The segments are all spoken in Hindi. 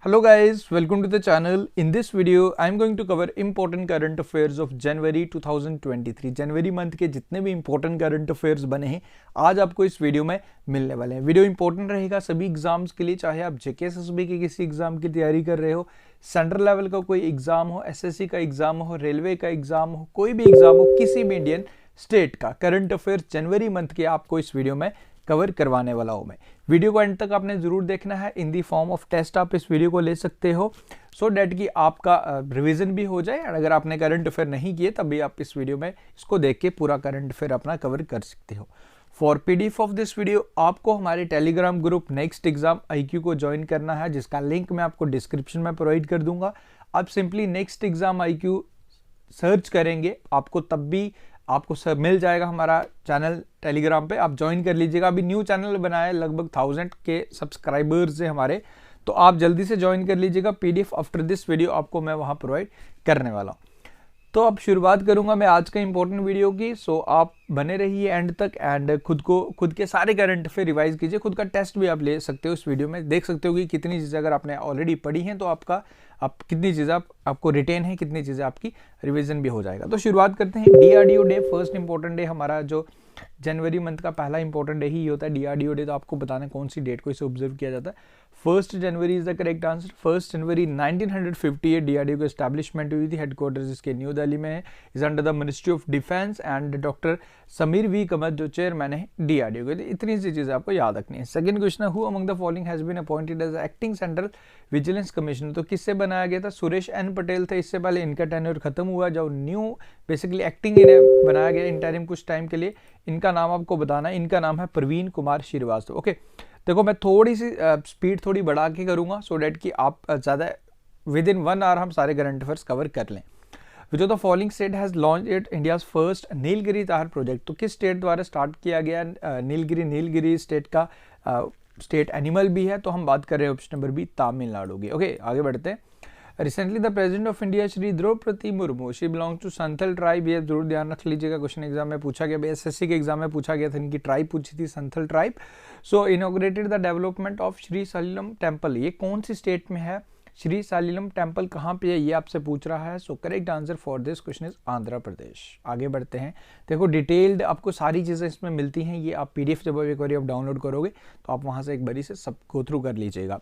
Hello guys, welcome to the channel. In this video, I am going to cover important current affairs of January 2023. January month के जितने भी important current affairs बने हैं आज आपको इस वीडियो में मिलने वाले हैं। वीडियो इंपॉर्टेंट रहेगा सभी एग्जाम्स के लिए, चाहे आप जेके एसएसबी के किसी एग्जाम की तैयारी कर रहे हो, सेंट्रल लेवल का कोई एग्जाम हो, एसएससी का एग्जाम हो, रेलवे का एग्जाम हो, कोई भी एग्जाम हो, किसी भी इंडियन स्टेट का करंट अफेयर्स जनवरी मंथ के आपको इस वीडियो में कवर करवाने वाला हूं मैं। वीडियो को एंड तक आपने जरूर देखना है। इन दी फॉर्म ऑफ टेस्ट आप इस वीडियो को ले सकते हो सो डैट कि आपका रिवीजन भी हो जाए। अगर आपने करंट अफेयर नहीं किए तब भी आप इस वीडियो में इसको देख के पूरा करंट अफेयर अपना कवर कर सकते हो। For PDF of this video आपको हमारे Telegram group next exam IQ को ज्वाइन करना है, जिसका लिंक मैं आपको डिस्क्रिप्शन में प्रोवाइड कर दूंगा। आप simply next exam IQ search करेंगे, आपको तब भी आपको सब मिल जाएगा हमारा चैनल टेलीग्राम पे। आप ज्वाइन कर लीजिएगा। अभी न्यू चैनल बनाया है, लगभग 1000 के सब्सक्राइबर्स हैं हमारे, तो आप जल्दी से ज्वाइन कर लीजिएगा। PDF आफ्टर दिस वीडियो आपको मैं वहां प्रोवाइड करने वाला हूं। तो अब शुरुआत करूंगा मैं आज का इंपॉर्टेंट वीडियो की। सो आप बने रहिए एंड तक एंड खुद के सारे करंट अफेयर रिवाइज कीजिए। खुद का टेस्ट भी आप ले सकते हो, इस वीडियो में देख सकते हो कि कितनी चीज़ें अगर आपने ऑलरेडी पढ़ी हैं तो आप कितनी चीज़ें आपको रिटेन है, कितनी चीज़ें आपकी रिवीजन भी हो जाएगा। तो शुरुआत करते हैं। DRDO day first important day हमारा, जो जनवरी मंथ का पहला इंपॉर्टेंट डे ही होता है DRDO डे। तो आपको बताना कौन सी डेट को इसे ऑब्जर्व किया जाता है। 1 जनवरी is the correct answer. 1 January 1958 DRDO की एस्टैब्लिशमेंट हुई थी। हेडक्वार्टर्स इसके न्यू दिल्ली में है। Is under the Ministry of defence and doctor Sameer V कमत जो चेयरमैन है DRDO के। इतनी सी चीजें आपको याद रखनी है। सेकंड क्वेश्चन है, who among the following has been appointed as acting central vigilance commissioner. तो किससे बनाया गया था? सुरेश N पटेल थे। इससे पहले इनका टेन्योर खत्म हुआ, जो न्यू बेसिकली एक्टिंग इन्हें बनाया गया इंटरिम कुछ टाइम के लिए। इनका नाम आपको बताना है। इनका नाम है प्रवीण कुमार श्रीवास्तव। ओके, देखो मैं थोड़ी सी स्पीड थोड़ी बढ़ा के करूंगा सो डैट कि आप ज़्यादा विद इन 1 आवर हम सारे करंट अफेयर्स कवर कर लें। विच of the following state has launch it India's first Nilgiri तार प्रोजेक्ट। तो किस स्टेट द्वारा स्टार्ट किया गया नीलगिरी स्टेट का स्टेट एनिमल भी है, तो हम बात कर रहे हैं ऑप्शन नंबर बी तमिलनाडु की। ओके, आगे बढ़ते हैं। Recently the president of India Shri Droupadi Murmu, she belongs to Santhal tribe. ये जरूर ध्यान रख लीजिएगा, क्वेश्चन एग्जाम में पूछा गया, SSC के एग्जाम में पूछा गया था। इनकी ट्राइब पूछी थी, Santhal tribe. So inaugurated the development of Shri Sailam temple. ये कौन सी स्टेट में है? श्री सलीलम टेम्पल कहाँ पे है, ये आपसे पूछ रहा है। So correct answer for this question is Andhra Pradesh. आगे बढ़ते हैं। देखो डिटेल्ड आपको सारी चीज़ें इसमें मिलती हैं। ये आप PDF जब एक बार आप डाउनलोड करोगे तो आप वहाँ से एक बारी से सब गो थ्रू कर लीजिएगा।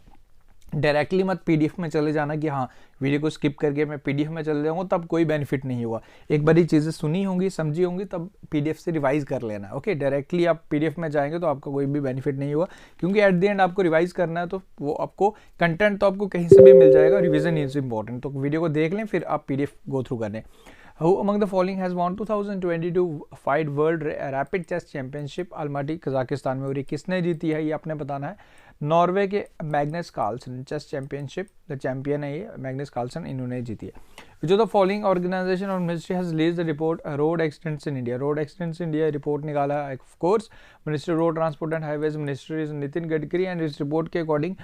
डायरेक्टली मत PDF में चले जाना कि हाँ वीडियो को स्किप करके मैं PDF में चले जाऊँगा, तब कोई बेनिफिट नहीं होगा। एक बारी चीज़ें सुनी होंगी, समझी होंगी, तब PDF से रिवाइज कर लेना। ओके, डायरेक्टली आप PDF में जाएंगे तो आपका कोई भी बेनिफिट नहीं होगा, क्योंकि एट द एंड आपको रिवाइज करना है। तो वो आपको कंटेंट तो आपको कहीं से भी मिल जाएगा, रिविजन इज इंपॉर्टेंट। तो वीडियो को देख लें फिर आप PDF गो थ्रू कर लें। Who among the following has won 2022 FIDE world rapid chess championship Almaty Kazakhstan में? और ये किसने जीती है, ये आपने बताना है। नॉर्वे के Magnus Carlsen chess championship the champion है ये मैग्नस कार्लसन, इन्होंने जीती है। जो द फॉलोइंग ऑर्गेनाइजेशन और ministry has release the report road accidents in India. Road accidents in India report निकाला है of course ministry road transport and highways ministry Nitin Gadkari. And इस रिपोर्ट के अकॉर्डिंग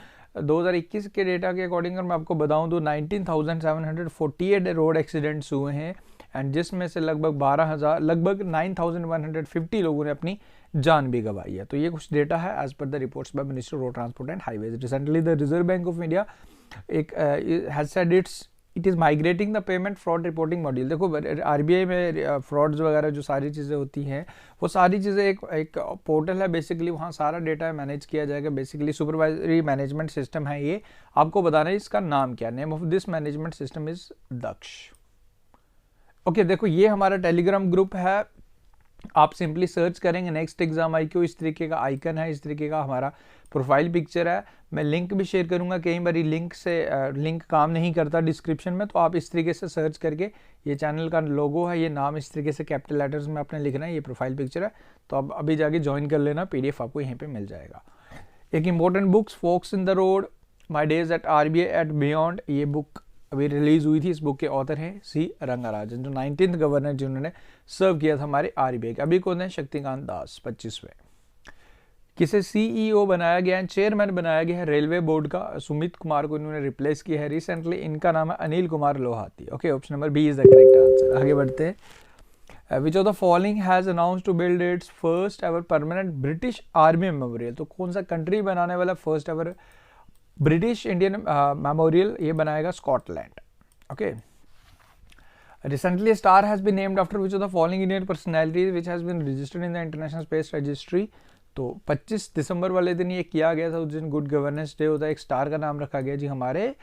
2021 के डेटा के अकॉर्डिंग अगर मैं आपको बताऊं तो 19,748 रोड एक्सीडेंट्स हुए हैं, एंड जिसमें से लगभग 9,150 लोगों ने अपनी जान भी गंवाई है। तो ये कुछ डेटा है एज पर the reports by minister road transport and highways. Recently the Reserve Bank of India has said it is migrating the payment fraud reporting module. देखो RBI में फ्रॉड्स वगैरह जो सारी चीज़ें होती हैं, वो सारी चीज़ें एक पोर्टल है बेसिकली, वहाँ सारा डेटा मैनेज किया जाएगा। बेसिकली सुपरवाइजरी मैनेजमेंट सिस्टम है ये। आपको बताना है इसका नाम क्या। Name of this management system is Daksh. Okay, देखो ये हमारा टेलीग्राम ग्रुप है। आप सिंपली सर्च करेंगे नेक्स्ट एग्जाम IQ, इस तरीके का आइकन है, इस तरीके का हमारा प्रोफाइल पिक्चर है। मैं लिंक भी शेयर करूंगा, कई बार लिंक काम नहीं करता डिस्क्रिप्शन में, तो आप इस तरीके से सर्च करके, ये चैनल का लोगो है, ये नाम इस तरीके से कैपिटल लेटर्स में आपने लिखना है, ये प्रोफाइल पिक्चर है। तो आप अभी जाके ज्वाइन कर लेना, PDF आपको यहीं पर मिल जाएगा। एक important books, folks in the road, my days at RBI at beyond, ये बुक अभी रिलीज हुई थी। इस बुक के ऑथर हैं C रंगाराजन, जो 19th गवर्नर जिन्होंने सर्व किया था हमारे RBI के। अभी कौन है? शक्तिकांत दास 25वें। किसे CEO बनाया गया है, चेयरमैन बनाया गया है रेलवे बोर्ड का? सुमित कुमार को इन्होंने रिप्लेस किया है रिसेंटली। इनका नाम है Anil Kumar Lohati. Okay, option number B is the correct answer. आगे बढ़ते हैं। Which of the following has announced to build its first ever permanent British army memorial. तो कौन सा कंट्री बनाने वाला first ever British Indian memorial ये बनाएगा Scotland. Okay, recently star has been named after which of the following Indian personalities which has been registered in the international space registry. तो 25 दिसंबर वाले दिन ये किया गया था, उस दिन गुड गवर्नेंस डे होता है। एक स्टार का नाम रखा गया जी हमारे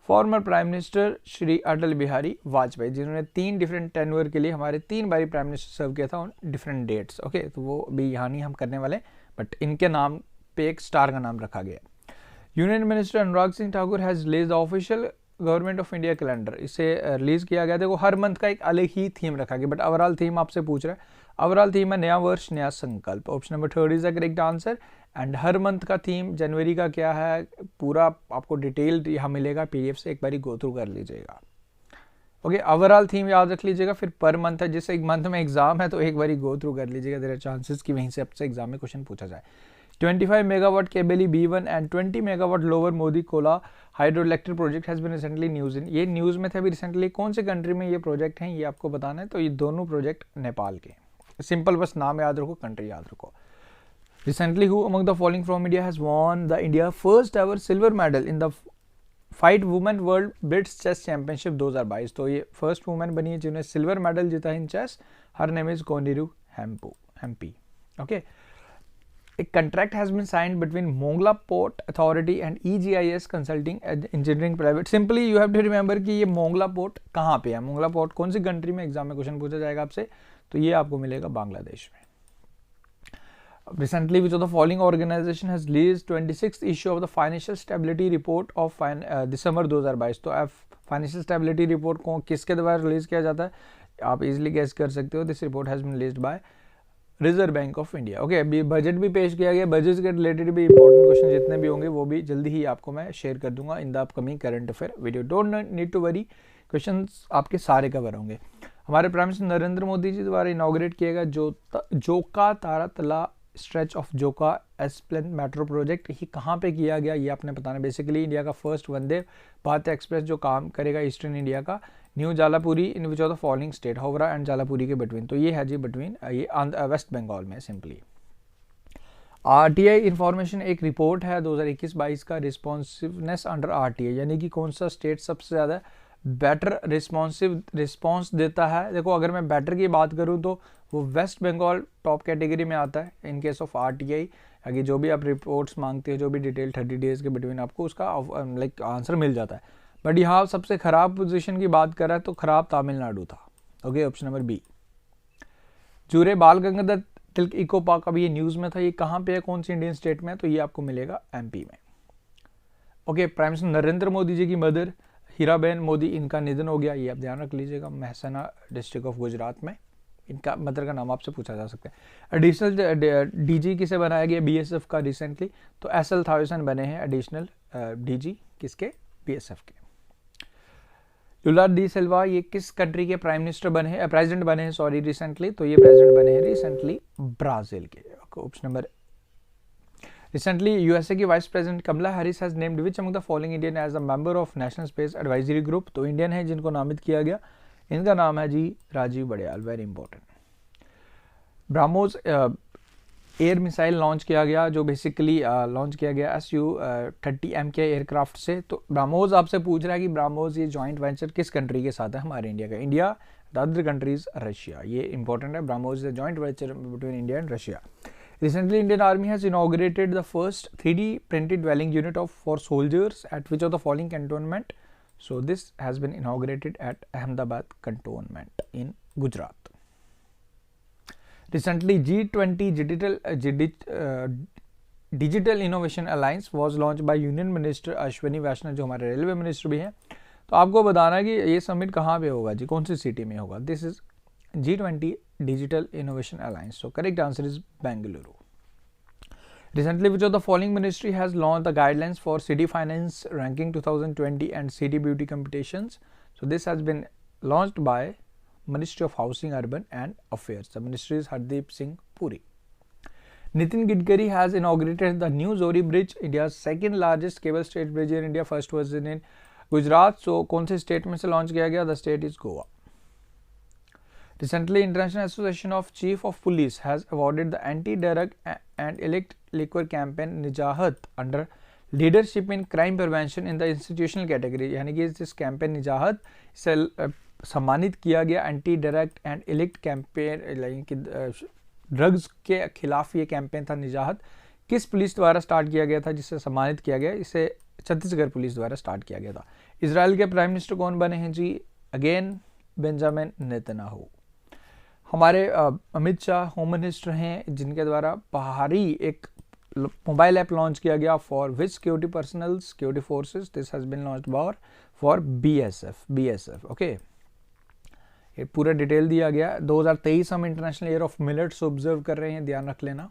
former prime minister Shri Atal Bihari Vajpayee, जिन्होंने 3 डिफरेंट टेन्योर के लिए हमारे 3 बारी प्राइम मिनिस्टर सर्व किया था ऑन डिफरेंट डेट्स। ओके, तो वो भी यहाँ नहीं हम करने वाले, बट इनके नाम पे एक स्टार का नाम रखा गया। Union minister Anurag Singh Thakur has release the official government of India calendar, इसे रिलीज किया गया। देखो हर मंथ का एक अलग ही थीम रखा गया, बट ओवरऑल थीम आपसे पूछ रहा है। ओवरऑल थीम है नया वर्ष नया संकल्प। Option number 3 is the correct answer. And her month का थीम जनवरी का क्या है पूरा आपको डिटेल यहाँ मिलेगा पीडीएफ से, एक बारी गो थ्रू कर लीजिएगा। ओके, ओवरऑल थीम याद रख लीजिएगा। फिर पर मंथ है, जिससे एक मंथ में एग्जाम है तो एक बारी गो थ्रू कर लीजिएगा, देयर आर चांसेस कि वहीं से आपसे एग्जाम में क्वेश्चन पूछा जाए। 25 megawatt Kabeli B1 and 20 megawatt lower Modi Khola hydro electric project has been recently news in. ये न्यूज में थे अभी रिसेंटली। कौन से कंट्री में ये प्रोजेक्ट हैं ये आपको बताना है। तो ये दोनों प्रोजेक्ट नेपाल के। सिंपल बस नाम याद रखो, कंट्री याद रखो। Recently, who among the following from India has won the India first ever silver medal in the FIDE women world blitz chess championship 2022। तो ये फर्स्ट वुमेन बनी है जिन्होंने सिल्वर मेडल जीता in chess. Her name is Koneru Humpy. Okay, a contract has been signed between Mongla Port Authority and EGIS Consulting Engineering Private। Simply you have to remember कि ये मोंगला पोर्ट कहाँ पे है। मोंगला पोर्ट कौन सी कंट्री में, एग्जाम में क्वेश्चन पूछा जाएगा आपसे, तो ये आपको मिलेगा बांग्लादेश में। Recently, which of the following organization has released 26th issue of the Financial Stability Report of December 2022। तो अब फाइनेंशियल स्टेबिलिटी रिपोर्ट को किसके द्वारा रिलीज किया जाता है आप इजीली गेस कर सकते हो। This report has been released by Reserve Bank of India. Okay, अभी बजट भी पेश किया गया। बजट के रिलेटेड भी इंपॉर्टेंट क्वेश्चन जितने भी होंगे वो भी जल्दी ही आपको मैं शेयर कर दूंगा in the upcoming current affair video. Don't need to worry, questions आपके सारे कवर होंगे। हमारे प्राइम मिनिस्टर नरेंद्र मोदी जी द्वारा इनॉग्रेट किया गया Joka Taratala stretch of Joka Esplanade metro project, ये कहाँ पे किया गया ये आपने बताना। बेसिकली इंडिया का फर्स्ट वंदे भारत एक्सप्रेस जो काम करेगा ईस्टर्न इंडिया का, new Jalpaiguri in which of the following state, Howrah and Jalpaiguri के बिटवीन। तो ये है जी बिटवीन, ये वेस्ट बंगाल में। सिंपली आरटीआई इंफॉर्मेशन एक रिपोर्ट है 2021-22 का, रिस्पॉन्सिवनेस अंडर आरटीआई, यानी कि कौन सा स्टेट सबसे ज़्यादा बेटर रिस्पॉन्स देता है। देखो अगर मैं बेटर की बात करूं तो वो वेस्ट बंगाल टॉप कैटेगरी में आता है इन केस ऑफ आरटीआई। आगे जो भी आप रिपोर्ट्स मांगते हैं, जो भी डिटेल 30 डेज के बिटवीन आपको उसका लाइक आंसर मिल जाता है। बट यहाँ सबसे खराब पोजीशन की बात कर रहा है तो खराब तमिलनाडु था। Okay, option number B. जूरे बाल गंगाधर तिलक इको पार्क, अभी ये न्यूज़ में था, ये कहाँ पे है, कौन सी इंडियन स्टेट में है, तो ये आपको मिलेगा एमपी में। Okay, prime minister Narendra Modi ji की मदर हीराबेन मोदी, इनका निधन हो गया, ये आप ध्यान रख लीजिएगा। महसाना डिस्ट्रिक्ट ऑफ गुजरात में इनका मदर का नाम आपसे पूछा जा सकता है। एडिशनल डीजी किसे बनाया गया बीएसएफ का रिसेंटली, तो एसएल थाउसन बने हैं एडिशनल डीजी किसके, बीएसएफ के। लुला डी सिल्वा ये किस कंट्री के प्राइम मिनिस्टर बने हैं, प्रेसिडेंट बने हैं सॉरी रिसेंटली, तो ये प्रेसिडेंट बने हैं रिसेंटली ब्राजील के। ऑप्शन नंबर Recently, USA की vice president Kamala Harris has named which among the following Indian as a member of national space advisory group. तो इंडियन है जिनको नामित किया गया, इनका नाम है जी Rajeev Badyal, very important. BrahMos air missile launch किया गया, जो बेसिकली लॉन्च किया गया SU-30M के एयरक्राफ्ट से। तो ब्राह्मोस आपसे पूछ रहा है कि ब्राह्मोस ये जॉइंट वेंचर किस कंट्री के साथ है, हमारे इंडिया का। India, the other countries Russia, ये इंपॉर्टेंट है। BrahMos is joint venture between India and Russia. Recently, Indian Army has inaugurated the first 3D printed dwelling unit for soldiers at which of the following cantonment? So this has been inaugurated at Ahmedabad cantonment in Gujarat. Recently, G20 Digital Innovation Alliance was launched by Union Minister Ashwini Vaishnaw, जो हमारे रेलवे मिनिस्टर भी हैं। तो आपको बताना है कि ये समिट कहाँ पे होगा जी, कौन सी सिटी में होगा। This is G20 Digital Innovation Alliance. So correct answer is Bengaluru. Recently, which of the following ministry has launched the guidelines for city finance ranking 2020 and city beauty competitions? So this has been launched by Ministry of Housing, Urban and Affairs. The ministry is Hardeep Singh Puri. Nitin Gadkari has inaugurated the new Zori Bridge, India's second largest cable stayed bridge in India. First was in Gujarat. So कौन से स्टेट में से लॉन्च किया गया, the state is Goa. Recently, International Association of Chief of Police has awarded the anti-drug and illicit liquor campaign Nijahat under leadership in crime prevention in the institutional category, यानी कि इस कैंपेन निजाहत से सम्मानित किया गया। Anti direct and illicit campaign, यानी कि ड्रग्स के खिलाफ ये कैंपेन था निजाहत, किस पुलिस द्वारा स्टार्ट किया गया था जिससे सम्मानित किया गया? इसे छत्तीसगढ़ पुलिस द्वारा स्टार्ट किया गया था। इजराइल के प्राइम मिनिस्टर कौन बने हैं जी? Again Benjamin Netanyahu. हमारे अमित शाह होम मिनिस्टर हैं, जिनके द्वारा बाहरी एक मोबाइल ऐप लॉन्च किया गया for which security personal security forces. This has been launched for BSF. Okay, ये पूरा डिटेल दिया गया। 2023 हम international year of millets observe कर रहे हैं, ध्यान रख लेना।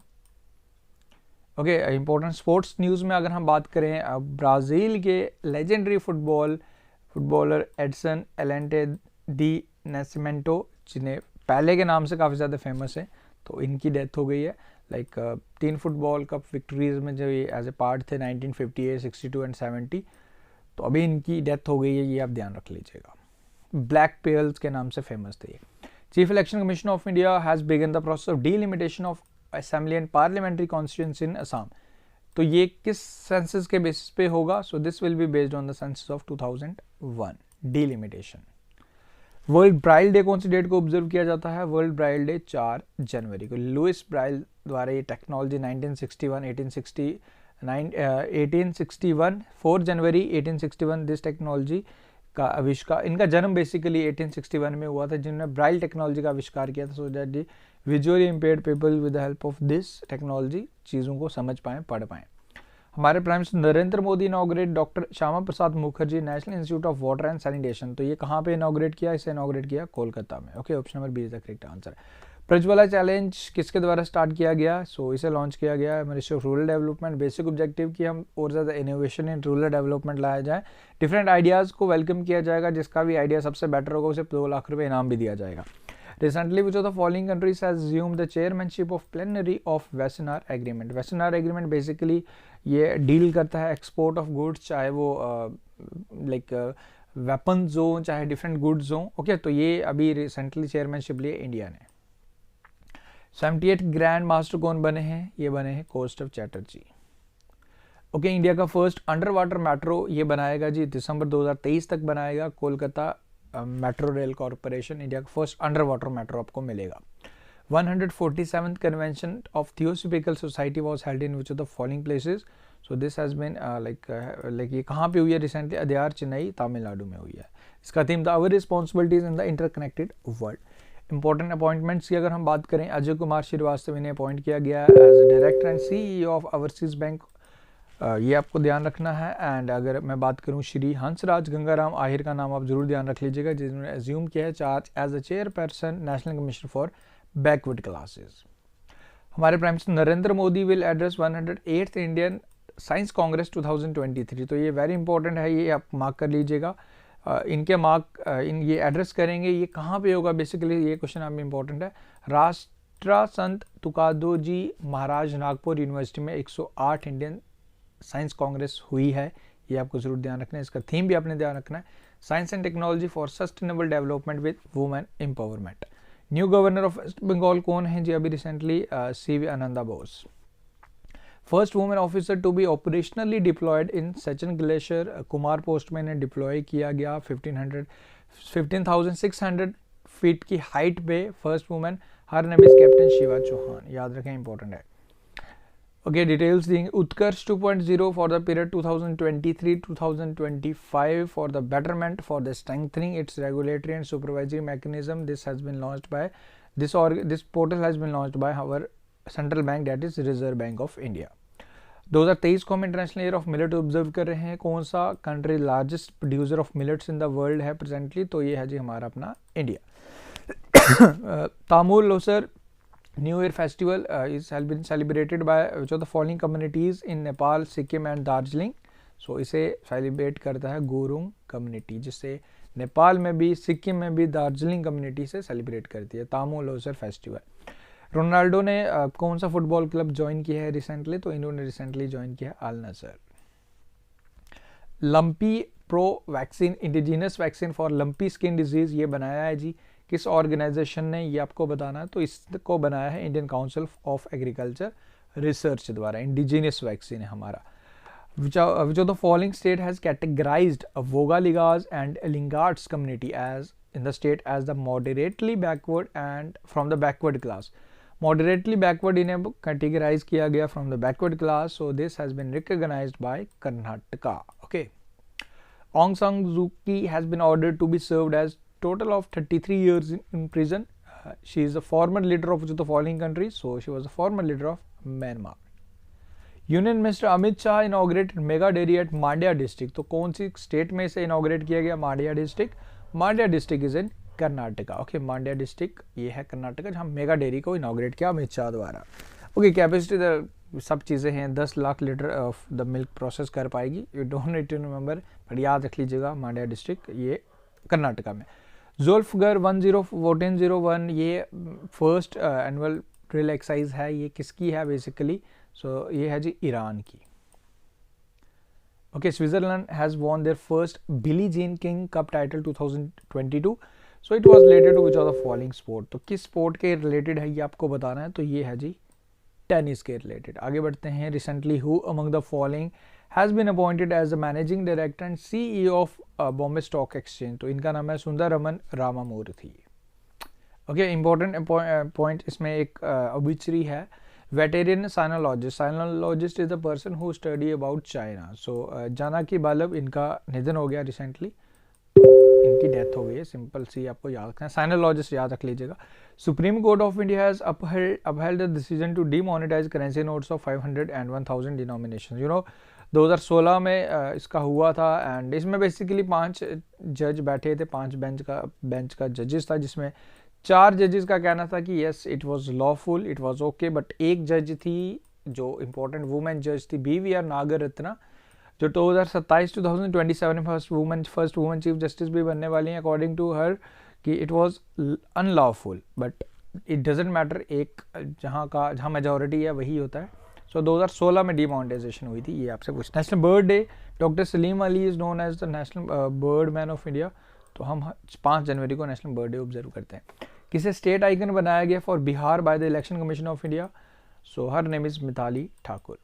ओके, इंपॉर्टेंट स्पोर्ट्स न्यूज़ में अगर हम बात करें, ब्राज़ील के legendary footballer Edson Elante D नेसिमेंटो, जिन्हें पहले के नाम से काफ़ी ज़्यादा फेमस है, तो इनकी डेथ हो गई है। लाइक 3 फुटबॉल कप विक्ट्रीज में जो ये एज ए पार्ट थे 1958, 62 एंड 70, तो अभी इनकी डेथ हो गई है, ये आप ध्यान रख लीजिएगा। ब्लैक पेयर्स के नाम से फेमस थे ये। Chief election commission of India has begun the process of delimitation of assembly and parliamentary constituency in Assam. तो ये किस सेंसस के बेसिस पे होगा? So this will be based on the census of 2001। Delimitation. World braille day कौन सी डेट को ऑब्जर्व किया जाता है? वर्ल्ड ब्राइल डे 4 जनवरी को। लुइस ब्राइल द्वारा ये टेक्नोलॉजी 1861 4 जनवरी 1861 दिस टेक्नोलॉजी का आविष्कार, इनका जन्म बेसिकली 1861 में हुआ था, जिन्होंने ब्राइल टेक्नोलॉजी का आविष्कार किया था, so that the visually impaired people with the help of this technology चीज़ों को समझ पाएँ, पढ़ पाएँ। हमारे prime minister Narendra Modi inaugurate doctor Shyama Prasad Mukherjee national institute of water and sanitation. तो ये कहाँ पे इनॉग्रेट किया? इसे इनॉग्रेट किया कोलकाता में। Okay, option number B is the correct answer. Prajwala challenge किसके द्वारा स्टार्ट किया गया? सो इसे लॉन्च किया गया ministry of rural development. Basic objective की हम और ज़्यादा इनोवेशन इन रूरल डेवलपमेंट लाया जाए, डिफरेंट आइडियाज़ को वेलकम किया जाएगा, जिसका भी आइडिया सबसे बेटर होगा उसे 2 लाख रुपये इनाम भी दिया जाएगा। Recently, which of the following countries has assumed the chairmanship of plenary of Wassenaar Agreement? Wassenaar Agreement basically ये डील करता है एक्सपोर्ट ऑफ गुड्स, चाहे वो लाइक वेपन्स हो, चाहे डिफरेंट गुड्स हो। ओके, तो ये अभी रिसेंटली चेयरमैनशिप लिए इंडिया ने। 78 ग्रैंड मास्टर कौन बने हैं? ये बने हैं कौस्तुभ चैटर्जी। ओके, इंडिया का फर्स्ट अंडर वाटर मेट्रो ये बनाएगा जी, दिसंबर 2023 तक बनाएगा Kolkata metro rail corporation. India का फर्स्ट अंडर वाटर मेट्रो आपको मिलेगा। 147th convention of Theosophical Society was held in which of the following places? So this has been like ये कहाँ पे हुई है रिसेंटली? अदयार, चेन्नई, तमिलनाडु में हुई है। इसका theme the our responsibilities in the interconnected world. Important appointments की अगर हम बात करें, अजय कुमार श्रीवास्तव इन्हें अपॉइंट किया गया as director and CEO of Overseas Bank, ये आपको ध्यान रखना है। एंड अगर मैं बात करूं श्री हंसराज गंगाराम आहिर का नाम आप जरूर ध्यान रख लीजिएगा, जिन्होंने एज्यूम किया है charge as a chairperson national commission for backward classes. हमारे prime minister Narendra Modi will address 108th Indian science congress 2023। तो ये वेरी इंपॉर्टेंट है, ये आप मार्क कर लीजिएगा। ये एड्रेस करेंगे, ये कहाँ पे होगा? बेसिकली ये क्वेश्चन आप में इंपॉर्टेंट है। राष्ट्र संत तुकादोजी महाराज नागपुर यूनिवर्सिटी में 108 इंडियन साइंस कांग्रेस हुई है, ये आपको जरूर ध्यान रखना है। इसका थीम भी आपने ध्यान रखना है, science and technology for sustainable development with women empowerment. New governor of West Bengal कौन है जी? अभी recently CV Ananda Bose. First women officer to be operationally deployed in Siachen glacier, Kumar post में इन्हें डिप्लॉय किया गया 15,600 फीट की हाइट पे। First women, her name is captain Shiva Chauhan, याद रखें, इंपॉर्टेंट है। ओके, डिटेल्स देंगे। Utkarsh 2.0 for the period 2023-2025 for the betterment for the strengthening its regulatory and supervisory mechanism. This has been launched by this portal has been launched by our central bank, that is Reserve Bank of India. 2023 को हम international year of millet observe कर रहे हैं। कौन सा country largest producer of millets in the world है प्रेजेंटली? तो ये है जी हमारा अपना India. Tamu Losar New Year festival has been celebrated by which of the following communities in Nepal, Sikkim and Darjeeling? So इसे सेलिब्रेट करता है गुरुंग कम्युनिटी, जिससे नेपाल में भी, सिक्किम में भी, दार्जिलिंग कम्युनिटी से सेलिब्रेट करती है तामुल लोसर फेस्टिवल। रोनाल्डो ने कौन सा फुटबॉल क्लब ज्वाइन किया है रिसेंटली? तो इन्होंने रिसेंटली ज्वाइन किया है Al Nassr. Lumpy pro vaccine, indigenous vaccine for lumpy skin disease, ये बनाया है जी किस ऑर्गेनाइजेशन ने? ये आपको बताना है। तो इसको बनाया है Indian council of agriculture research द्वारा। इंडिजिनियस वैक्सीन है हमारा। which of the following state has categorized a Vogaligas and Lingard community as in the state as the moderately backward and from the backward class. Moderately backward इन्हें categorize किया गया from the backward class, so this has been recognized by Karnataka. Okay. Aung San Suu Kyi has been ordered to be served as total of 33 years in prison. She is the former leader of which of the following countries? So she was the former leader of Myanmar. Union minister Amit Shah inaugurated mega dairy at Mandya district. तो कौन सी स्टेट में इसे इनॉग्रेट किया गया? Mandya district. Mandya district is in Karnataka. Okay, Mandya district ये है कर्नाटका जहाँ मेगा डेयरी को इनॉग्रेट किया अमित शाह द्वारा. ओके, कैपेसिटी सब चीज़ें हैं, 10 lakh litre of the milk process कर पाएगी. You don't need to remember, but याद रख लीजिएगा मांड्या डिस्ट्रिक्ट ये कर्नाटका में. जुल्फगर 1401 ये फर्स्ट एनुअल ड्रिल एक्सरसाइज है. ये किसकी है बेसिकली? सो ये है जी ईरान की. Okay, Switzerland has won their first Billie Jean King Cup title 2022. So it was related to which of the following sport. तो किस स्पोर्ट के रिलेटेड है ये आपको बताना है. तो ये है जी टेनिस के रिलेटेड. आगे बढ़ते हैं. Recently who among the following has been appointed as the managing director and CEO of Bombay stock exchange. तो इनका नाम है Sundararaman Ramamurthy. Okay, important point इसमें एक ऑब्ituary है. Veteran sinologist. Sinologist is the person who study about China. So Janaki Ballabh इनका निधन हो गया रिसेंटली, इनकी डेथ हो गई है. सिंपल सी आपको याद रखना है, साइनोलॉजिस्ट याद रख लीजिएगा. Supreme Court of India has upheld the decision to demonetise currency notes of 500 and 1000 denomination. 2016 में इसका हुआ था एंड इसमें बेसिकली 5 जज बैठे थे, 5 बेंच का जजेस था, जिसमें 4 जजेस का कहना था कि yes it was lawful, it was okay, but एक जज थी जो इम्पोर्टेंट वुमेन जज थी, BVR नागरत्ना, जो 2027 में फर्स्ट वुमेन चीफ जस्टिस भी बनने वाली हैं. अकॉर्डिंग टू हर कि it was unlawful, but it doesn't matter, एक जहाँ मेजॉरिटी है वही होता है. सो 2016 में डीमोनेटाइजेशन हुई थी. ये आपसे कुछ. National bird day. Doctor Salim Ali is known as the national bird man of India. तो हम 5 जनवरी को नेशनल बर्ड डे ऑब्जर्व करते हैं. किसे स्टेट आइकन बनाया गया for Bihar by the Election commission of India? So her name is Mitali Thakur.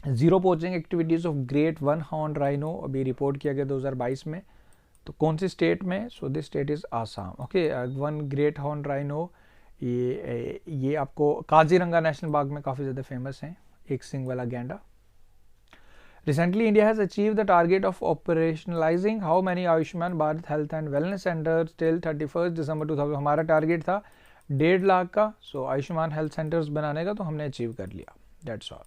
Zero poaching activities of great one horn rhino अभी रिपोर्ट किया गया 2022 में. तो कौन सी स्टेट में? So this state is Assam. Okay, one great horn rhino ये आपको काजीरंगा नेशनल पार्क में काफ़ी ज़्यादा फेमस हैं, एक सिंग वाला गैंडा. Recently, India has achieved the target of operationalizing how many Ayushman Bharat health and wellness centres till 31 दिसंबर 2000. हमारा टारगेट था 1.5 लाख का. सो आयुष्मान हेल्थ सेंटर्स बनाने का तो हमने अचीव कर लिया. That's all.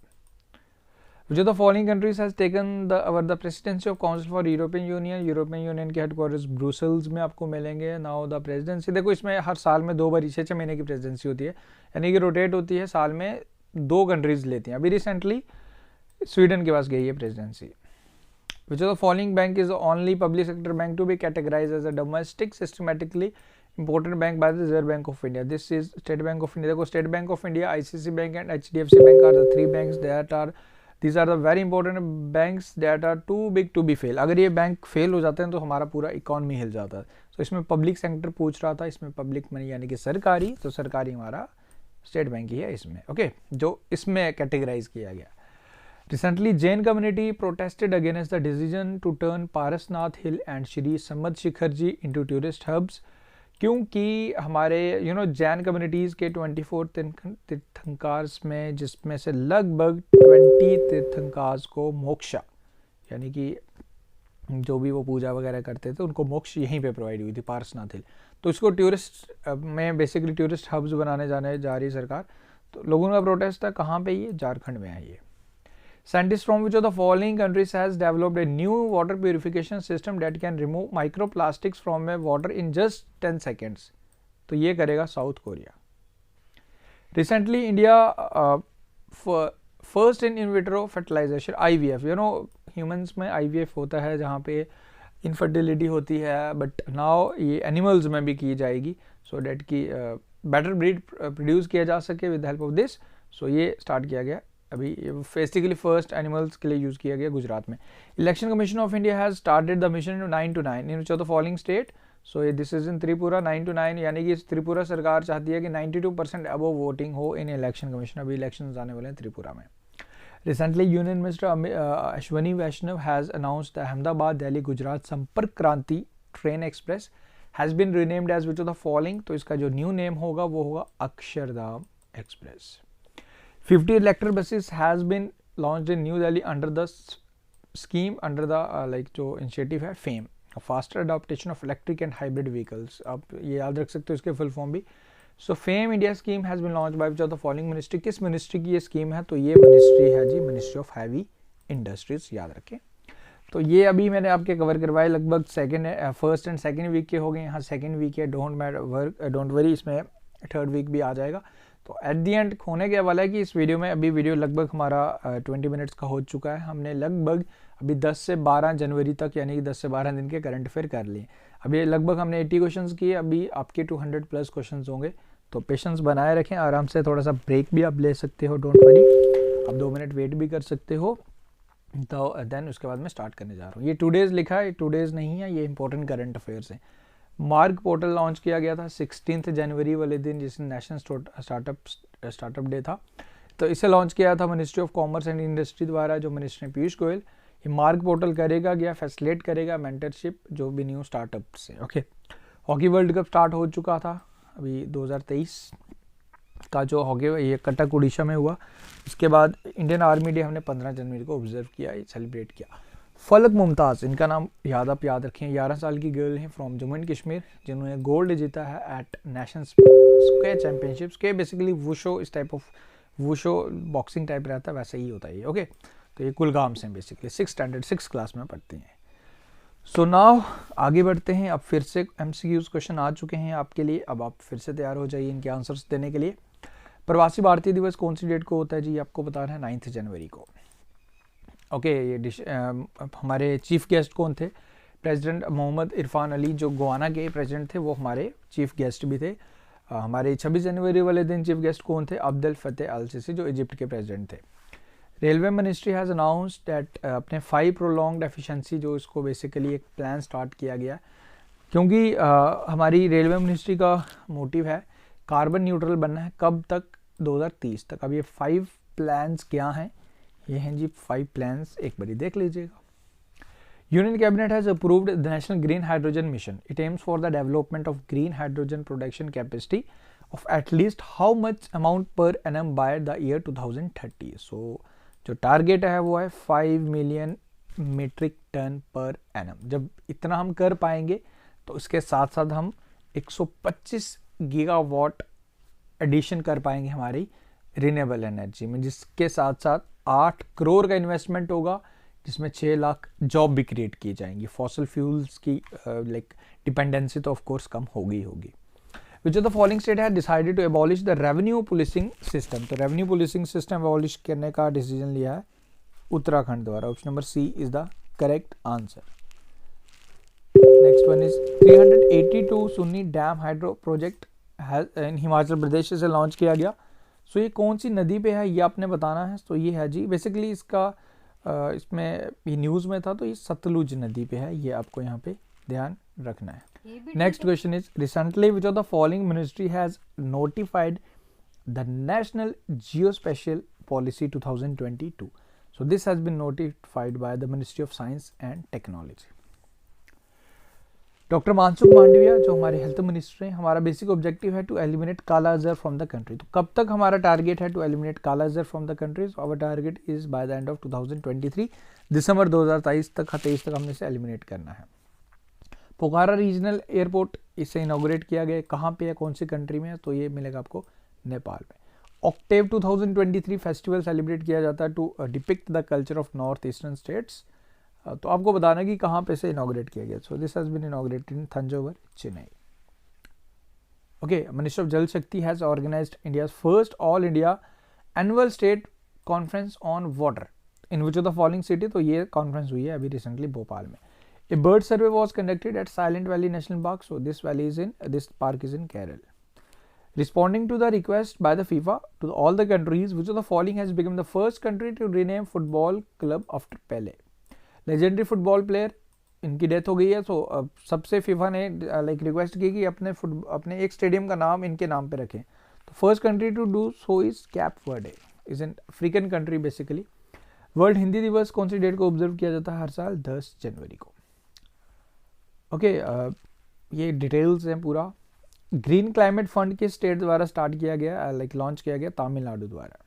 Which of the following countries has taken the presidency of Council for European Union? European union के हेडक्वार्टर्स ब्रुसेल्स में आपको मिलेंगे. नाउ द प्रेसिडेंसी, देखो इसमें हर साल में 2 बार 6 महीने की प्रेसिडेंसी होती है, यानी कि रोटेट होती है, साल में 2 कंट्रीज लेती हैं. अभी रिसेंटली स्वीडन के पास गई है presidency. Which of the following bank is the only public sector bank to be categorized as a domestic systematically important bank by the Reserve Bank of India? This is State Bank of India. देखो State Bank of India, ICICI Bank and HDFC Bank are the 3 banks that are, these are the very important banks that are too big to be fail. अगर ये बैंक फेल हो जाते हैं तो हमारा पूरा इकोनॉमी हिल जाता है. तो इसमें पब्लिक सेक्टर पूछ रहा था, इसमें पब्लिक मनी यानी कि सरकारी, तो सरकारी हमारा स्टेट बैंक ही है इसमें. ओके, जो इसमें कैटेगराइज किया गया. Recently, Jain community protested against the decision to turn Parasnath Hill and Shri Samad Shikhar ji into tourist hubs. क्योंकि हमारे जैन कम्युनिटीज़ के 24 तीर्थंकार्स में, जिसमें से लगभग 20 तीर्थंकार्स को मोक्षा यानी कि जो भी वो पूजा वगैरह करते थे उनको मोक्ष यहीं पे प्रोवाइड हुई थी, पारसनाथ हिल. तो इसको टूरिस्ट में बेसिकली टूरिस्ट हब्स बनाने जा रही सरकार. तो लोगों का प्रोटेस्ट था. कहाँ पे? ये झारखंड में है. ये Scientists from which of the following countries has developed a new water purification system that can remove microplastics from a water in just 10 seconds? तो ये करेगा south Korea. Recently, India first in vitro fertilization IVF. humans में IVF होता है जहाँ पे infertility होती है, but now ये animals में भी की जाएगी so that कि better breed produce किया जा सके with the help of this. So ये start किया गया. अभी बेसिकली फर्स्ट एनिमल्स के लिए यूज़ किया गया गुजरात में. Election commission of India has started the mission 9 to 9 in the following state. So this is in Tripura. 9 to 9 यानी कि त्रिपुरा सरकार चाहती है कि 92% अबव वोटिंग हो इन इलेक्शन कमीशन. अभी इलेक्शन आने वाले हैं त्रिपुरा में. Recently, Union Minister Ashwani Vaishnav has announced the Ahmedabad Delhi Gujarat Sampark Kranti Train Express has been renamed as which of the following. तो इसका जो न्यू नेम होगा वो होगा Akshardham express. 50 electric buses has been launched in New Delhi under the scheme under the like जो initiative है FAME, faster adoption of electric and hybrid vehicles. आप ये याद रख सकते हो इसके फुल फॉर्म भी. So FAME India scheme has been launch by which of the following ministry. किस मिनिस्ट्री की ये स्कीम है? तो ये मिनिस्ट्री है जी मिनिस्ट्री ऑफ हैवी इंडस्ट्रीज, याद रखें. तो ये अभी मैंने आपके कवर करवाए, लगभग फर्स्ट एंड सेकंड वीक के हो गए. यहाँ सेकंड वीक है, डोंट वरी, इसमें थर्ड वीक भी आ जाएगा. तो एट दी एंड होने के वाला है कि इस वीडियो में अभी वीडियो लगभग हमारा 20 मिनट्स का हो चुका है. हमने लगभग अभी 10 से 12 जनवरी तक यानी कि 10 से 12 दिन के करंट अफेयर कर लिए. अभी लगभग हमने 80 क्वेश्चंस किए, अभी आपके 200 प्लस क्वेश्चंस होंगे. तो पेशेंस बनाए रखें, आराम से. थोड़ा सा ब्रेक भी आप ले सकते हो, डोंट वरी. आप 2 मिनट वेट भी कर सकते हो. तो देन उसके बाद मैं स्टार्ट करने जा रहा हूँ. ये 2 डेज़ लिखा है, 2 डेज़ नहीं है, ये इंपॉर्टेंट करंट अफेयर्स हैं. मार्ग पोर्टल लॉन्च किया गया था 16 जनवरी वाले दिन, जिस दिन नेशनल स्टार्टअप डे था. तो इसे लॉन्च किया था ministry of Commerce and industry द्वारा, जो मिनिस्टर पीयूष गोयल. ये मार्ग पोर्टल करेगा क्या? फैसिलिटेट करेगा मेंटरशिप जो भी न्यू स्टार्टअप से. Okay, hockey world cup start हो चुका था अभी 2023 का, जो हॉकी ये कटक उड़ीसा में हुआ. उसके बाद इंडियन आर्मी डे हमने 15 जनवरी को ऑब्जर्व किया, सेलिब्रेट किया. फलक मुमताज़, इनका नाम याद रखें. 11 साल की गर्ल हैं फ्रॉम जम्मू एंड कश्मीर, जिन्होंने गोल्ड जीता है एट नेशनल स्क्वे चैम्पियनशिप्स के. बेसिकली वुशो, इस टाइप ऑफ वुशो बॉक्सिंग टाइप रहता है, वैसा ही होता है ये. ओके, तो ये कुलगाम से बेसिकली 6 क्लास में पढ़ती हैं. सो नाउ आगे बढ़ते हैं. अब फिर से MCQs क्वेश्चन आ चुके हैं आपके लिए. अब आप फिर से तैयार हो जाइए इनके आंसर्स देने के लिए. प्रवासी भारतीय दिवस कौन सी डेट को होता है जी? ये आपको बताना है 9 जनवरी को. ओके, ये हमारे चीफ गेस्ट कौन थे? प्रेसिडेंट मोहम्मद इरफान अली, जो गोवाना के प्रेसिडेंट थे, वो हमारे चीफ गेस्ट भी थे. हमारे 26 जनवरी वाले दिन चीफ गेस्ट कौन थे? अब्दुल फतेह अल सीसी, जो इजिप्ट के प्रेसिडेंट थे. Railway ministry has announced that अपने 5 प्रोलॉन्ग्ड एफिशिएंसी, जो इसको बेसिकली एक प्लान स्टार्ट किया गया, क्योंकि हमारी रेलवे मिनिस्ट्री का मोटिव है कार्बन न्यूट्रल बनना है. कब तक? 2030 तक. अब ये 5 प्लान्स क्या हैं? ये हैं जी 5 प्लान्स, एक बारी देख लीजिएगा. Union cabinet has approved the national green hydrogen mission. It aims for the development of green hydrogen production capacity of at least how much amount per annum by the year 2030. So जो टारगेट है वो है 5 million metric tonne per annum. जब इतना हम कर पाएंगे तो इसके साथ साथ हम 125 गीगावाट एडिशन कर पाएंगे हमारी रिन्यूएबल एनर्जी में, जिसके साथ साथ 8 करोड़ का इन्वेस्टमेंट होगा, जिसमें 6 लाख जॉब भी क्रिएट की जाएंगी. फॉसिल फ्यूल्स की लाइक डिपेंडेंसी तो ऑफ कोर्स कम होगी. Which of the following state has decided to abolish the revenue policing system? तो revenue policing system abolish करने का डिसीजन लिया है उत्तराखंड द्वारा. Option number C is the correct answer. Next one is 382 Sunni dam hydro project in Himachal Pradesh से लॉन्च किया गया. सो ये कौन सी नदी पे है ये आपने बताना है. तो ये है जी बेसिकली इसका इसमें ये न्यूज़ में था, तो ये सतलुज नदी पे है, ये आपको यहाँ पे ध्यान रखना है. Next question is recently which of the following ministry has notified the National Geospatial Policy 2022? So this has been notified by the Ministry of Science and Technology. Doctor Mansukh Mandaviya, जो हमारे हेल्थ मिनिस्टर हैं, हमारा बेसिक ऑब्जेक्टिव है to eliminate kala azar from the country. तो कब तक हमारा टारगेट है to eliminate kala azar from the countries? Our target is by the end of 2023, दिसंबर 2023 तक हमने इसे एलिमिनेट करना है. पोखारा रीजनल एयरपोर्ट इसे इनॉग्रेट किया गया, कहाँ पे है, कौन सी कंट्री में है? तो ये मिलेगा आपको नेपाल में. ऑक्टेव 2023 फेस्टिवल सेलिब्रेट किया जाता है to depict the culture of north eastern states. तो आपको बताना कि कहाँ पे से इनॉग्रेट किया गया. So this has been inaugurated in Thanjavur, Chennai. Okay, minister of Jal Shakti has organised India's first all India annual state conference on water in which of the following city. तो ये कॉन्फ्रेंस हुई है अभी रिसेंटली भोपाल में. A bird survey was conducted at Silent Valley National Park. So this park is in Kerala. Responding to the request by the FIFA to all the countries, which of the following has become the first country to rename football club after Pele? Legendary football player, इनकी डेथ हो गई है. तो सबसे FIFA ने लाइक रिक्वेस्ट की कि अपने एक स्टेडियम का नाम इनके नाम पे रखें. तो first country to do so is Cape Verde, is an African country basically. World Hindi Diwas कौन सी डेट को ऑब्जर्व किया जाता है हर साल? 10 जनवरी को। ओके, ये डिटेल्स हैं पूरा। ग्रीन क्लाइमेट फंड किस स्टेट द्वारा स्टार्ट किया गया, लॉन्च किया गया? तमिलनाडु द्वारा।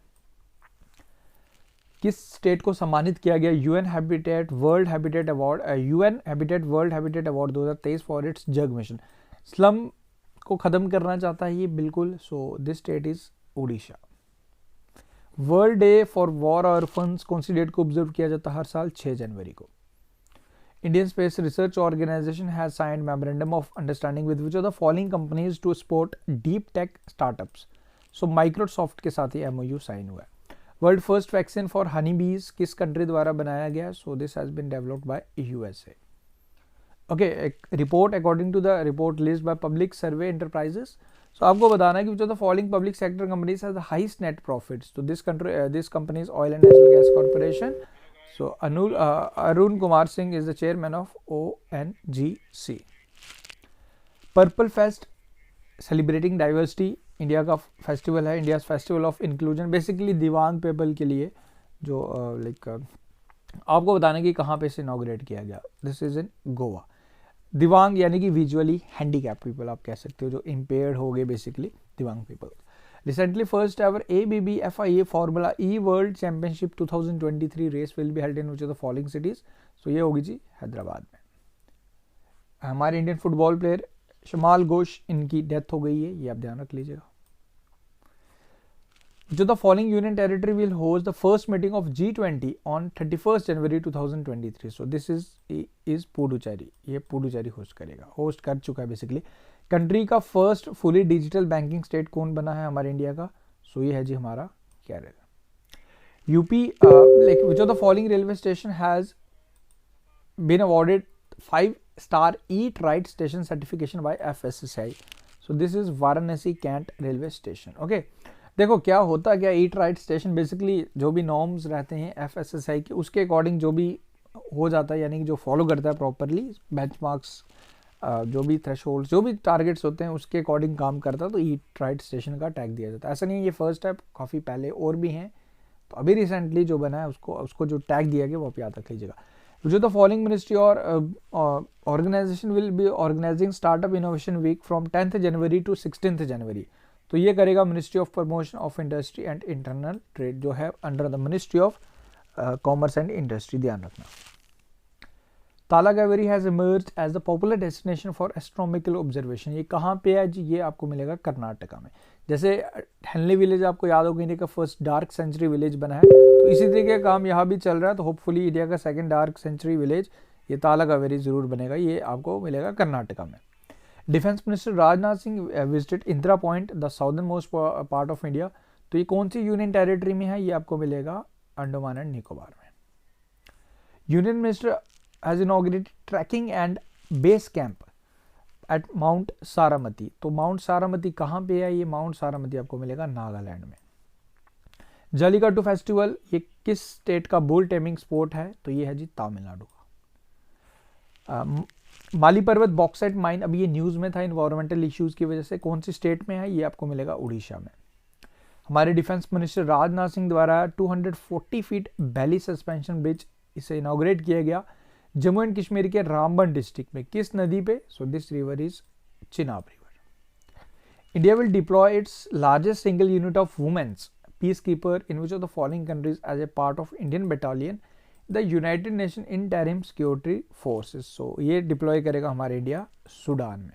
किस स्टेट को सम्मानित किया गया UN habitat world habitat award 2023 for its jug mission? Slum को खत्म करना चाहता है ये, बिल्कुल। सो this state is Orissa. World day for war orphans कौन सी डेट को ऑब्जर्व किया जाता है हर साल? 6 जनवरी को। Indian space research organisation has signed memorandum of understanding with which of the following companies to support deep tech startups? So Microsoft के साथ ही एमओयू साइन हुआ है। World first vaccine for honey bees किस कंट्री द्वारा बनाया गया? So this has been developed by USA. Okay, एक report according to the report list by public survey enterprises. So आपको बताना है कि which of the following public sector companies has the highest net profits? So this company is oil and natural gas corporation. So Arun Kumar Singh is the chairman of ONGC। Purple fest celebrating diversity India का फेस्टिवल है, India festival of inclusion, basically दिव्यांग पीपल के लिए, जो आपको बताना कि कहाँ पे से इनॉग्रेट किया गया। दिस इज इन गोवा। दिव्यांग यानी कि विजुअली हैंडीकैप पीपल आप कह सकते हो, जो इम्पेयर्ड हो गए, बेसिकली दिव्यांग people. Recently first ever ABBFIA Formula E world championship 2023 race will be held in which of the following cities? So ये होगी जी हैदराबाद में। हमारे Indian football player Shyamal Ghosh, इनकी डेथ हो गई है, ये आप ध्यान रख लीजिएगा। जो the following union territory will host the first meeting of G20 on 31 January 2023? So this is Puducherry. ये पुडुचेरी होस्ट करेगा, होस्ट कर चुका है बेसिकली। कंट्री का first fully digital banking state कौन बना है हमारे इंडिया का? सो ये है जी हमारा Kerala. UP which of the following railway station has been awarded 5-star eat right station certification by FSSAI? So this is Varanasi cantt railway station. Okay, देखो क्या होता क्या, ईट राइट स्टेशन बेसिकली जो भी नॉर्म्स रहते हैं FSSAI के, उसके अकॉर्डिंग जो भी हो जाता है, यानी कि जो फॉलो करता है प्रॉपरली बेंचमार्क्स, जो भी थ्रेशोल्ड, जो भी टारगेट्स होते हैं उसके अकॉर्डिंग काम करता है, तो ईट राइट स्टेशन का टैग दिया जाता है। ऐसा नहीं है ये फर्स्ट है, काफ़ी पहले और भी हैं, तो अभी रिसेंटली जो बना है उसको जो टैग दिया गया वो आप याद रख लीजिएगा। जो द फॉलोइंग मिनिस्ट्री और organisation will be organising startup innovation week from 10th January to 16th January? तो ये करेगा Ministry of Promotion of Industry and Internal Trade, जो है under the Ministry of Commerce and Industry, ध्यान रखना। Talakaveri has emerged as the popular destination for astronomical observation. ये कहाँ पे है जी? ये आपको मिलेगा कर्नाटका में। जैसे हेनली विलेज आपको याद होगा इंडिया का फर्स्ट डार्क सेंचुरी विलेज बना है, तो इसी तरीके का काम यहाँ भी चल रहा है। तो होपफुली इंडिया का सेकंड डार्क सेंचुरी विलेज ये तालाकावेरी जरूर बनेगा, ये आपको मिलेगा कर्नाटका में। Defence minister Rajnath Singh visited Indira point, the southern most part of India. तो ये कौन सी यूनियन टेरिटरी में है? ये आपको मिलेगा अंडमान एंड निकोबार में। Union minister has inaugurated trekking and base camp at Mount Saramati. तो माउंट सारामती कहाँ पे है? ये माउंट सारामती आपको मिलेगा नागालैंड में। जल्लीकट्टू फेस्टिवल ये किस स्टेट का बुल टेमिंग स्पोर्ट है? तो ये है जी तमिलनाडु का। माली पर्वत बॉक्साइट माइन, अभी ये न्यूज़ में था इन्वायरमेंटल इश्यूज की वजह से, कौन सी स्टेट में है? ये आपको मिलेगा उड़ीसा में। हमारे डिफेंस मिनिस्टर राजनाथ सिंह द्वारा 240 फीट बैली सस्पेंशन ब्रिज इसे इनॉग्रेट किया गया जम्मू एंड कश्मीर के रामबन डिस्ट्रिक्ट में, किस नदी पे? So this river is Chenab river. India will deploy its largest single unit of women's peacekeeper in which of the following countries as a part of Indian battalion the United Nation Interim Security Forces? So ये डिप्लॉय करेगा हमारे इंडिया सूडान में।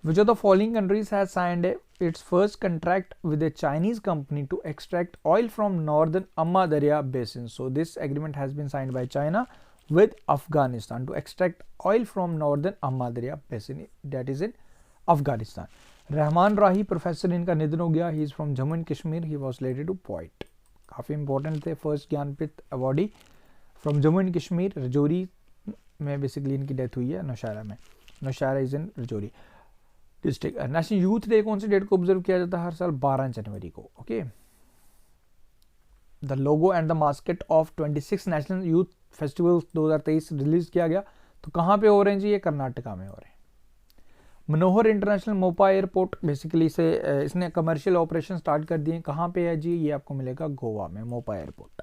Which of the following countries has signed its first contract with a Chinese company to extract oil from northern Amma Darya basin? So this agreement has been signed by China with Afghanistan to extract oil from northern Amma Darya basin, that is in Afghanistan. Rahman Rahi professor इनका निधन हो गया, he is from Jammu and Kashmir, he was related to poet, काफ़ी इंपॉर्टेंट थे, first Jnanpith awardee from Jammu and Kashmir. Rajouri में बेसिकली इनकी डेथ हुई है, नौशहरा में, Nowshera is in Rajouri district. National youth day कौन सी डेट को ऑब्जर्व किया जाता है हर साल? 12 जनवरी को। Okay, the logo and the market of 26 national youth festival 2023 release किया गया, तो कहाँ पे हो रहे हैं जी? ये कर्नाटका में हो रहे हैं। मनोहर इंटरनेशनल मोपा एयरपोर्ट बेसिकली से इसने कमर्शियल ऑपरेशन स्टार्ट कर दिए, कहाँ पे है जी? ये आपको मिलेगा गोवा में, Mopa airport.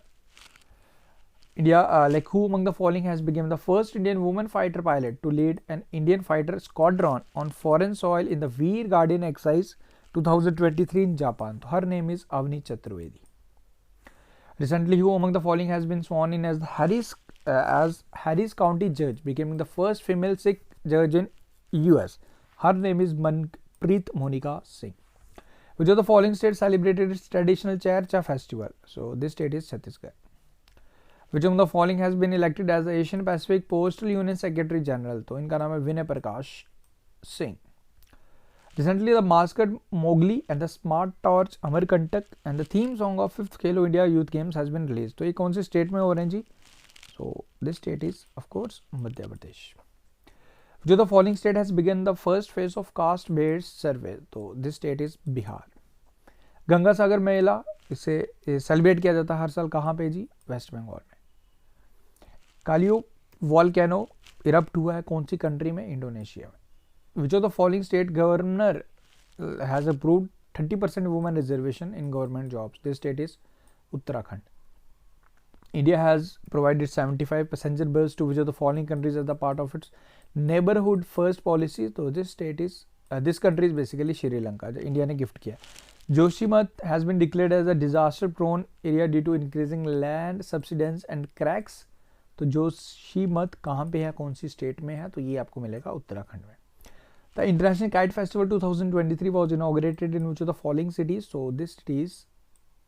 India, like who among the following has become the first Indian woman fighter pilot to lead an Indian fighter squadron on foreign soil in the Veer Guardian exercise 2023 in Japan? So her name is Avni Chaturvedi. Recently, who among the following has been sworn in as Harris County judge, becoming the first female Sikh judge in US? Her name is Manpreet Monika Singh. Which of the following states celebrated its traditional Chair festival? So this state is Chhattisgarh. Which among the following has been elected as the Asian Pacific Postal Union Secretary General? तो इनका नाम है विनय Prakash Singh. Recently, the mascot Mowgli and the Smart Torch Amarkantak and the theme song of 5th Khelo India Youth Games has been released. तो ये कौन से स्टेट में हो रहे हैं जी? So this state is of course Madhya Pradesh. Which of the following state has begun the first phase of caste-based survey? तो this state is Bihar. Ganga Sagar मेला इसे सेलिब्रेट किया जाता है हर साल कहाँ पे जी? वेस्ट बंगाल में. कालियो वॉल्केनो इरप्ट हुआ है कौन सी कंट्री में? इंडोनेशिया में. Which of the following state governor has approved 30% women reservation in government jobs? This state is Uttarakhand. India has provided 75 passenger berths to which of the following countries as the part of its neighborhood first policy? So this state is this country is basically Sri Lanka. जो इंडिया ने गिफ्ट किया. Joshimath has been declared as a disaster prone area due to increasing land subsidence and cracks. तो जोशीमठ कहाँ पे है कौन सी स्टेट में है? तो ये आपको मिलेगा उत्तराखंड में. The International Kite Festival 2023 was inaugurated in which of the following cities? So this city is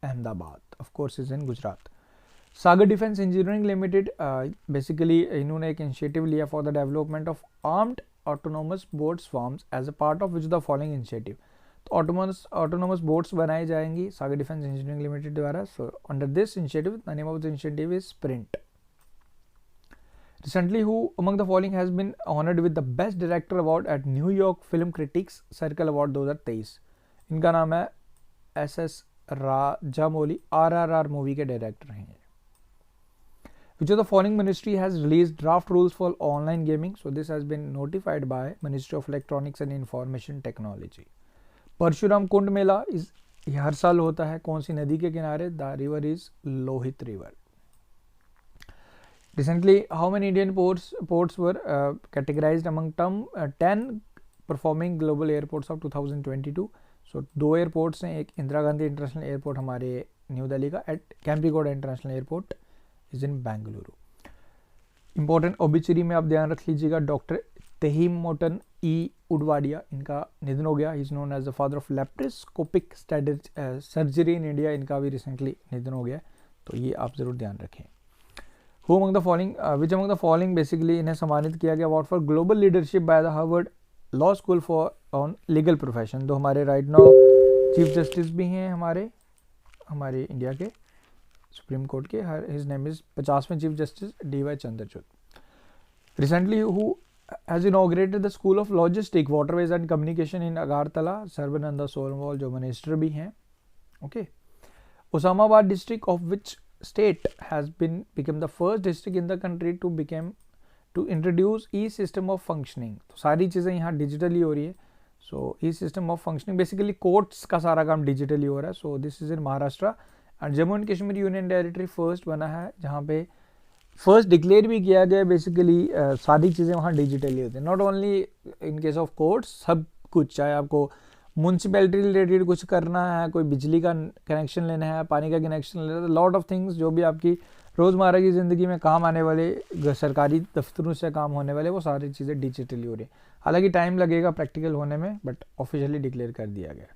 Ahmedabad, of course is in Gujarat. Sagar Defence Engineering Limited basically इन्होंने एक initiative लिया for the development of armed autonomous boats farms as a part of which of the following initiative? तो autonomous boats बनाई जाएंगी Sagar Defence Engineering Limited द्वारा. So under this initiative, the name of the initiative is Sprint. Recently, who among the following has been honored with the Best Director Award at New York Film Critics Circle Award 2023? इनका नाम है SS राजामौली. RRR मूवी के डायरेक्टर हैं. Which of the following ministry has released draft rules for online gaming? So this has been notified by Ministry of Electronics and Information Technology. Parshuram Kund मेला हर साल होता है कौन सी नदी के किनारे? The river is Lohit river. Recently, how many Indian ports were categorized among 10 performing global airports of 2022? So 2 airports हैं. एक इंदिरा गांधी इंटरनेशनल एयरपोर्ट हमारे न्यू दिल्ली का at Kempegowda International Airport is in Bengaluru. Important obituary में आप ध्यान रख लीजिएगा. डॉक्टर तेहिमोटन ई उडवाडिया इनका निधन हो गया. Is known as the father of laparoscopic surgery in India. इनका भी रिसेंटली निधन हो गया. तो ये आप जरूर ध्यान रखें. Who among the following, which among the following basically इन्हें सम्मानित किया गया award for global leadership by the Harvard law school for on legal profession? तो हमारे राइट नाउ चीफ जस्टिस भी हैं हमारे इंडिया के सुप्रीम कोर्ट के. हिज नेम इज 50वें chief justice DY Chandrachud. Recently who has inaugurated the School of Logistic Waterways and Communication in Agartala? Sarbananda Sonowal जो मिनिस्टर भी हैं. Okay. Osmanabad district of which state has become the first district in the country to introduce e-system of functioning? तो सारी चीज़ें यहाँ डिजिटली हो रही है. सो e-system of functioning basically courts का सारा काम डिजिटली हो रहा है. सो this is in Maharashtra. And Jammu and Kashmir union territory first बना है जहाँ पे फर्स्ट डिक्लेयर भी किया गया. बेसिकली सारी चीज़ें वहाँ डिजिटली होती हैं. Not only in case of courts, सब कुछ, चाहे आपको म्यूनसिपैलिटी रिलेटेड कुछ करना है, कोई बिजली का कनेक्शन लेना है, पानी का कनेक्शन लेना है, लॉट ऑफ थिंग्स जो भी आपकी रोज़मर्रा की ज़िंदगी में काम आने वाले, सरकारी दफ्तरों से काम होने वाले, वो सारी चीज़ें डिजिटली हो रही है. हालांकि टाइम लगेगा प्रैक्टिकल होने में, बट ऑफिशियली डिक्लेयर कर दिया गया.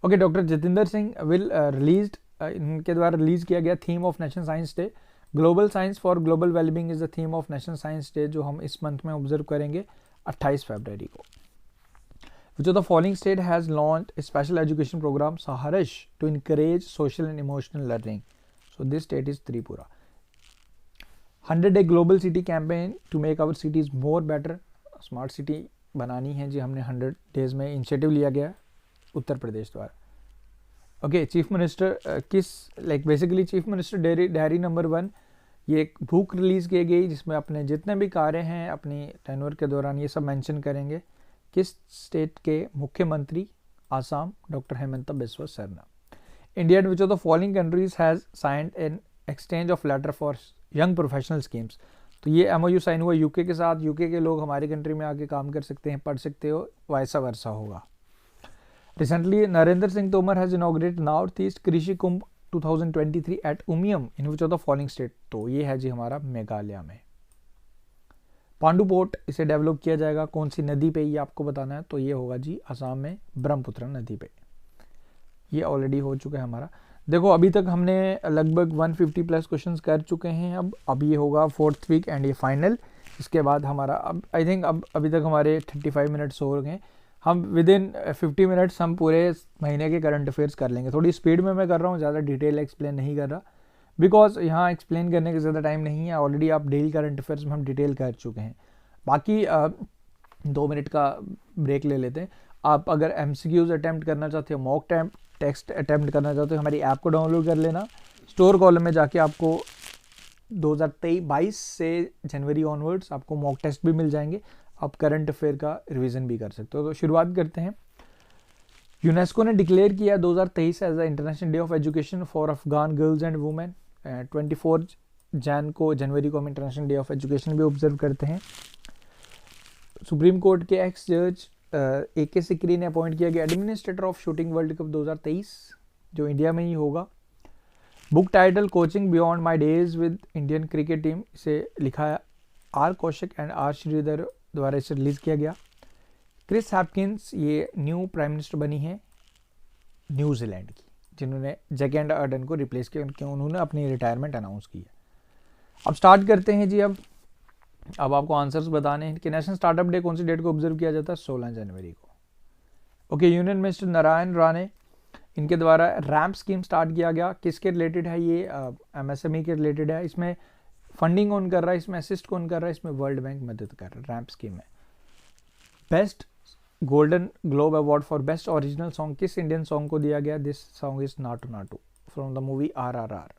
Okay. Doctor Jitendra Singh will released, इनके द्वारा रिलीज़ किया गया theme of national science day. Global science for global wellbeing is the theme of national science day, जो हम इस मंथ में ऑब्जर्व करेंगे 28 फरवरी को. Which of the following state has launched a special education program Saharish to encourage social and emotional learning? So this state is Tripura. 100-day global city campaign to make our cities more better. Smart city बनानी है जी हमने 100 days में इनिशिएटिव लिया गया उत्तर प्रदेश द्वारा. Okay. Chief minister basically chief minister diary number 1, ये एक बुक रिलीज़ की गई जिसमें अपने जितने भी कार्य हैं अपनी टेन्योर के दौरान ये सब मेंशन करेंगे. किस स्टेट के मुख्यमंत्री? Assam, doctor Himanta Biswa Sarma. India and which of the following countries has signed an exchange of letter for young professional schemes. तो ये MOU साइन हुआ यूके के साथ, यूके के लोग हमारी कंट्री में आके काम कर सकते हैं, पढ़ सकते हो, वैसा वर्सा होगा। Recently Narendra Singh Tomar has inaugurated north east Krishi Kumbh 2023 at Umiam in which of the following state. तो ये है जी हमारा मेघालय में। पांडु पोर्ट इसे डेवलप किया जाएगा कौन सी नदी पे, ये आपको बताना है। तो ये होगा जी असम में ब्रह्मपुत्र नदी पे। ये ऑलरेडी हो चुका है हमारा। देखो अभी तक हमने लगभग 150 प्लस क्वेश्चंस कर चुके हैं। अब ये होगा 4th वीक एंड ये फाइनल। इसके बाद हमारा अब आई थिंक अब अभी तक हमारे 35 मिनट्स हो गए। हम विद इन 50 मिनट्स हम पूरे महीने के करंट अफेयर्स कर लेंगे। थोड़ी स्पीड में मैं कर रहा हूँ, ज़्यादा डिटेल एक्सप्लेन नहीं कर रहा, बिकॉज यहाँ एक्सप्लेन करने का ज़्यादा टाइम नहीं है। ऑलरेडी आप डेली करंट अफेयर्स में हम डिटेल कर चुके हैं। बाकी 2 मिनट का ब्रेक ले लेते हैं। आप अगर MCQs अटैम्प्ट करना चाहते हो, मॉक टेक्स्ट अटैम्प्ट करना चाहते हो, हमारी ऐप को डाउनलोड कर लेना। स्टोर कॉलम में जाके आपको 2022 से जनवरी ऑनवर्ड्स आपको मॉक टेस्ट भी मिल जाएंगे। आप करंट अफेयर का रिवीजन भी कर सकते हो। तो शुरुआत करते हैं। यूनेस्को ने डिक्लेयर किया 2023 as the international day of education for Afghan girls and women. 24 जनवरी को हम इंटरनेशनल डे ऑफ एजुकेशन भी ऑब्जर्व करते हैं। सुप्रीम कोर्ट के एक्स जज AK सिकरी ने अपॉइंट किया गया administrator of shooting world cup 2023, जो इंडिया में ही होगा। Book title coaching beyond my days with Indian cricket team, इसे लिखा है R Kaushik and R Sridhar द्वारा इसे रिलीज किया गया। क्रिस हैपकिंस ये न्यू प्राइम मिनिस्टर बनी है न्यूजीलैंड की, जिन्होंने जैकेंडा अर्डन को रिप्लेस किया, उन्होंने अपनी रिटायरमेंट अनाउंस की है। अब स्टार्ट करते हैं जी। अब आपको आंसर्स बताने हैं कि नेशनल स्टार्टअप डे कौन सी डेट को ऑब्जर्व किया जाता है? 16 जनवरी को। Okay, union minister Narayan Rane, इनके द्वारा रैम्प स्कीम स्टार्ट किया गया। किसके रिलेटेड है ये? MSME के रिलेटेड है। इसमें फंडिंग कौन कर रहा है, इसमें असिस्ट कौन कर रहा है? इसमें वर्ल्ड बैंक मदद कर रहा है। रैम्प स्कीम है। Best Golden Globe award for best original song किस इंडियन सॉन्ग को दिया गया? This song is Naatu Naatu from the movie RRR।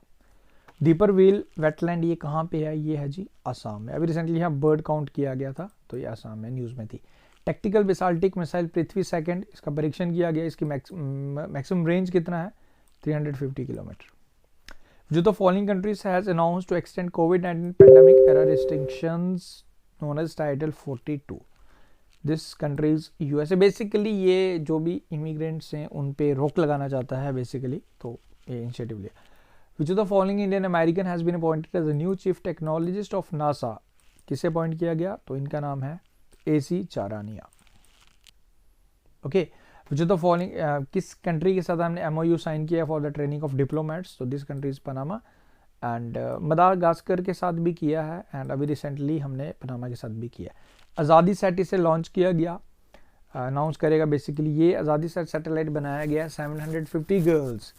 Deepor Beel wetland ये कहाँ पे है? ये है जी असम में। अभी रिसेंटली यहाँ बर्ड काउंट किया गया था, तो ये असम में न्यूज़ में थी। टेक्टिकल बेसाल्टिक मिसाइल पृथ्वी सेकंड, इसका परीक्षण किया गया। इसकी मैक्सिमम रेंज कितना है? 350 किलोमीटर। जो the following countries has announced to extend कोविड-19 pandemic era restrictions known as title 42। This countries USA। Basically ये जो भी इमिग्रेंट्स हैं उन पे रोक लगाना चाहता है बेसिकली, तो ये इनिशिएटिव लिया। Which of the following Indian American has been appointed as the new chief technologist of NASA? किसे अपॉइंट किया गया? तो इनका नाम है AC Charania. Okay, which of the following किस कंट्री के साथ हमने MOU साइन किया for the training of diplomats? तो this country is Panama and Madagascar के साथ भी किया है, एंड अभी रिसेंटली हमने पनामा के साथ भी किया। आज़ादी सेट इसे लॉन्च किया गया, अनाउंस करेगा बेसिकली। ये आज़ादी सेट सैटेलाइट बनाया गया। 750 girls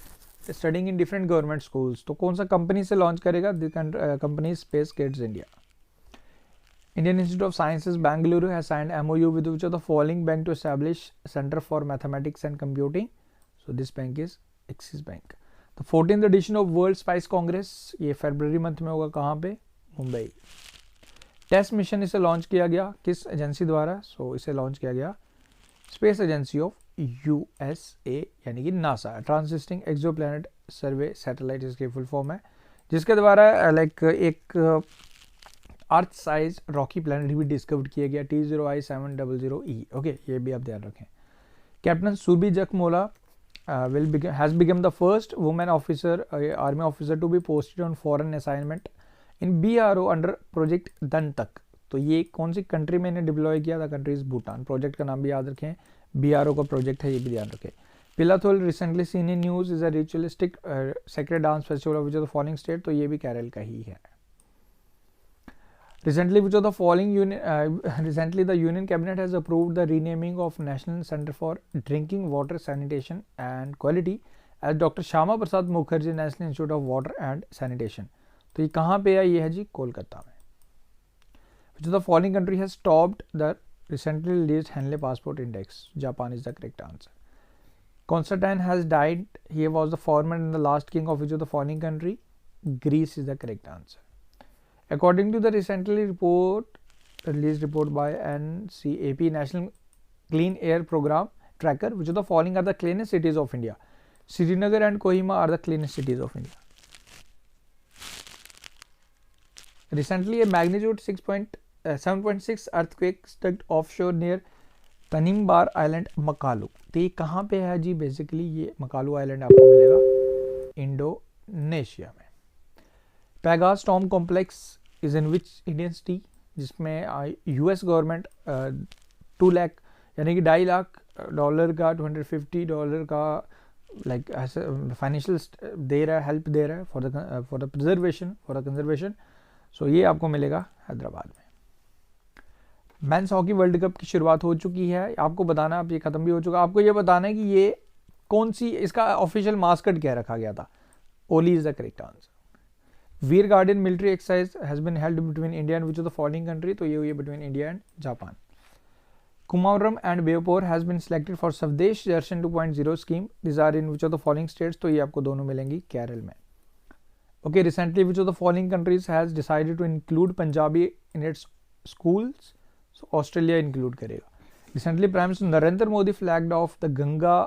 studying in different government schools. तो कौन सा कंपनी से लॉन्च करेगा? Company Space Kidz India. Indian Institute of Sciences Bengaluru has signed MOU with which of the following bank to establish centre for mathematics and computing? So this bank is Axis Bank. The 14th edition of World Spice Congress, ये फरवरी मंथ में होगा। कहाँ पे? मुंबई। टेस्ट मिशन इसे लॉन्च किया गया किस एजेंसी द्वारा? सो इसे लॉन्च किया गया स्पेस एजेंसी ऑफ USA यानी कि NASA. Transiting exoplanet survey satellite इसकी फुल फॉर्म है, जिसके द्वारा एक अर्थ साइज रॉकी प्लैनेट भी डिस्कवर किया गया T0I700E। ओके, ये भी आप ध्यान रखें। Captain Surbhi Jakhmola has become the first woman officer, army officer to be posted on foreign assignment in BRO under project Dantak. तो ये कौन सी कंट्री में इन्हें डिप्लॉय किया था? Country is Bhutan. प्रोजेक्ट का नाम भी याद रखें, BRO का प्रोजेक्ट है, ये भी ध्यान रखें। Pilathol recently seen in news is a ritualistic sacred dance festival of which of the following state? तो ये भी केरल का ही है। Recently, which of the following recently the Union Cabinet has approved the renaming of National Center for Drinking Water Sanitation and Quality as Dr. Shama Prasad Mukherjee National Institute of Water and Sanitation। तो ये कहाँ पे है? ये है जी कोलकाता में। Which of the following country has topped the recently released Henley Passport Index? Japan is the correct answer. Constantine has died. He was the former and the last king of which of the following country? Greece is the correct answer. According to the recently released report by NCAP National Clean Air Program Tracker, which of the following are the cleanest cities of India? Srinagar and Kohima are the cleanest cities of India. Recently a magnitude 7.6 earthquake struck offshore near Tanimbar island मकालू। तो ये कहाँ पे है जी? बेसिकली ये मकालू आइलैंड आपको मिलेगा इंडोनेशिया में। Paigah tomb complex is in which Indian city? जिसमें यूएस गवर्नमेंट 2 लाख यानी कि $2.5 लाख का $250 का लाइक ऐसे फाइनेंशियल दे रहा है, हेल्प दे रहा है फॉर द कंजर्वेशन। सो ये आपको मिलेगा हैदराबाद में। मेंस हॉकी वर्ल्ड कप की शुरुआत हो चुकी है। आपको बताना, अब ये खत्म भी हो चुका, आपको ये बताना है कि ये कौन सी, इसका ऑफिशियल मास्कट क्या रखा गया था। Oli is the correct answer. Veer Guardian military exercise has been held between India and which of the following country? तो ये हुई है between India and Japan. Kumarakom and Beypore has been selected for Swadesh Darshan 2.0 scheme. This are in which of the following states? तो ये आपको दोनों मिलेंगी केरल में। Okay, recently which of the following countries has decided to include Punjabi in its schools? So Australia include करेगा। Recently Prime minister Narendra Modi flagged off the Ganga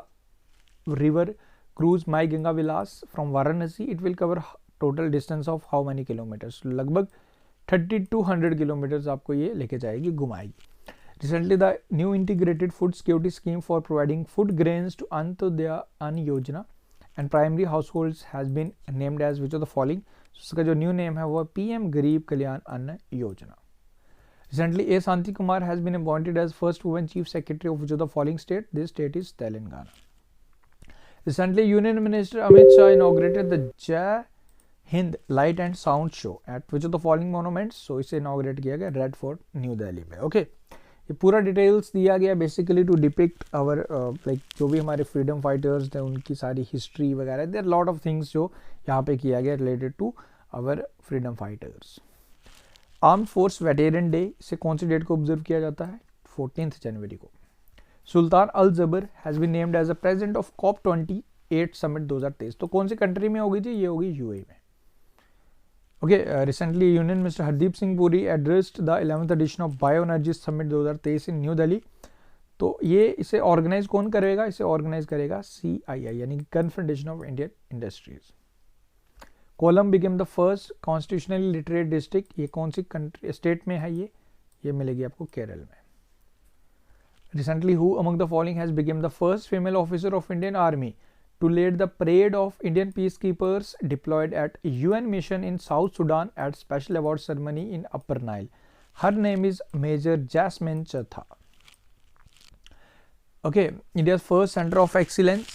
river cruise माई Ganga Vilas from Varanasi. It will cover total distance of how many kilometres? लगभग 3200 किलोमीटर्स आपको ये लेके जाएगी, घुमाएगी। Recently, the new integrated food security scheme for providing food grains to Antyodaya Ann Yojana and primary households has been named as which of the following? इसका जो न्यू नेम है वो PM गरीब कल्याण अन्न योजना। Recently, A. Santi Kumar has been appointed as first woman chief secretary of which of the following state? This state is Telangana. Recently, Union Minister Amit Shah inaugurated the Jai Hind Light and Sound Show at which of the following monuments? So इसे inaugurate किया गया रेड फोर्ट न्यू दिल्ली में। Okay. ये पूरा डिटेल्स दिया गया basically to depict our like जो भी हमारे फ्रीडम फाइटर्स थे उनकी सारी हिस्ट्री वगैरह, देयर लॉट ऑफ थिंग्स जो यहाँ पे किया गया related to our freedom fighters. Armed force veteran day इसे कौन सी डेट को ऑब्जर्व किया जाता है? 14 जनवरी को। Sultan Al Jaber has been named as a president of COP28 summit 2023। तो कौन सी कंट्री में होगी जी? ये होगी यूएई में। Okay, recently Union Minister Hardeep Singh Puri addressed the 11th edition of Bioenergy Summit 2023 in New Delhi। तो ये इसे ऑर्गेनाइज कौन करेगा? इसे ऑर्गेनाइज करेगा CII यानी कि confederation of Indian industries. Kollam became the first constitutionally literate district. ये कौन सी कंट्री स्टेट में है? ये मिलेगी आपको केरल में। Recently who among the following has became the first female officer of Indian army to lead the parade of Indian peacekeepers deployed at UN mission in South Sudan at special award ceremony in Upper Nile. Her name is Major Jasmine Chatha. Okay, India's first center of excellence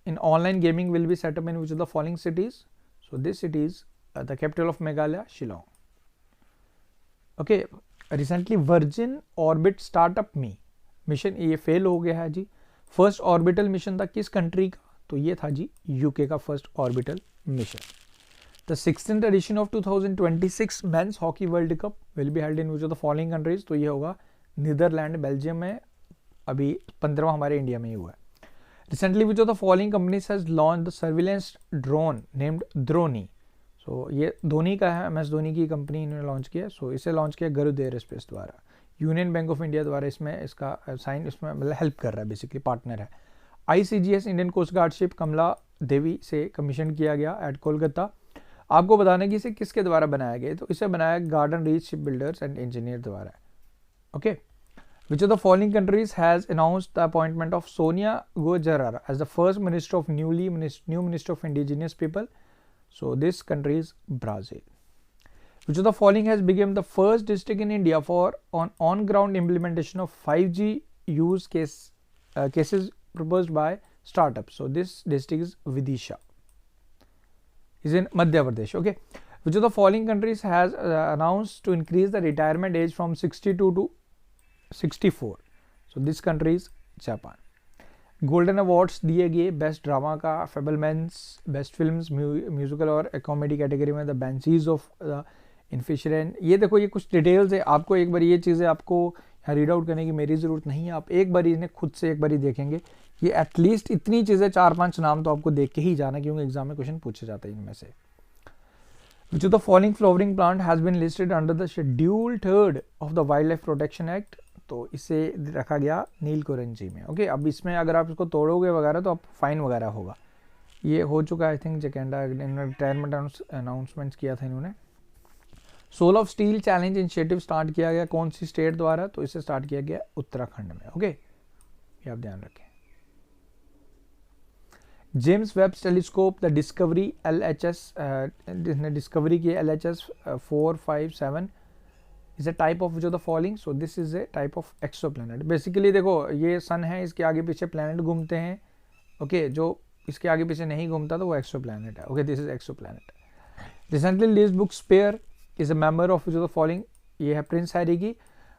in online gaming will be set up in which of the following cities? So this city is the capital of Meghalaya, Shillong. Okay, recently Virgin Orbit Startup Me mission ये फेल हो गया है जी। फर्स्ट ऑर्बिटल मिशन था किस कंट्री का? तो ये था जी यूके का first orbital mission. The 16th edition of 2026 men's hockey world cup will be held in which of the following countries? तो ये होगा नीदरलैंड, बेल्जियम में, अभी 15वां हमारे इंडिया में ही हुआ है। Recently which of the following companies has launch the surveillance drone named Droni. So ये धोनी का है, MS धोनी की कंपनी इन्होंने लॉन्च किया। सो इसे लॉन्च किया गरुड़ एयरोस्पेस द्वारा। यूनियन बैंक ऑफ इंडिया द्वारा इसमें इसका साइन इसमें मतलब हेल्प कर रहा है, बेसिकली पार्टनर है। ICGS Indian Coast Guard ship Kamla Devi से कमीशन किया गया एट कोलकाता। आपको बताना कि इसे किसके द्वारा बनाया गया? तो इसे बनाया Garden Reach Ship Builders and Engineer द्वारा। Okay, which of the following countries has announced the appointment of Sonia Guajajara as the first minister of new minister of indigenous people? So this country is Brazil. Which of the following has become the first district in India for on-ground implementation of 5G use cases proposed by startups? So this district is Vidisha, is in Madhya Pradesh. Okay, which of the following countries has announced to increase the retirement age from 62 to 64? So this country is Japan. Golden awards दिए गए बेस्ट ड्रामा का, फेबलमैन्स, बेस्ट फिल्म्स, म्यूजिकल और कॉमेडी कैटेगरी में द बेंचीज ऑफ द इनफिशरेन। ये देखो ये कुछ डिटेल्स है, आपको एक बार ये चीज़ें आपको यहाँ रीड आउट करने की मेरी ज़रूरत नहीं है, आप एक बार इन्हें खुद से एक बार देखेंगे। ये एटलीस्ट इतनी चीज़ें 4-5 नाम तो आपको देख के ही जाना, क्योंकि एग्जाम में क्वेश्चन पूछे जाते हैं इनमें से। Which of the following flowering plant has been listed under the schedule 3 of the wild life protection act? तो इसे रखा गया नीलकुरंजी में। ओके, अब इसमें अगर आप इसको तोड़ोगे वगैरह तो आप फाइन वगैरह होगा। ये हो चुका है आई थिंक जकैंडा, इन्होंने रिटायरमेंट अनाउंसमेंट किया था इन्होंने। Soul of steel challenge initiative start किया गया कौन सी स्टेट द्वारा, तो इसे स्टार्ट किया गया उत्तराखंड में। ओके, ये आप ध्यान रखें। James Webb telescope the discovery LHS जिसने डिस्कवरी की LHS 457 is a type of जो the following, so this is a type of exoplanet. Basically देखो ये सन है, इसके आगे पीछे प्लैनेट घूमते हैं। ओके, जो इसके आगे पीछे नहीं घूमता तो वो एक्सोप्लैनेट है। Okay, this is exoplanet. Recently released book spare is a member of जो द फॉलोइंग, ये है प्रिंस हैरी की,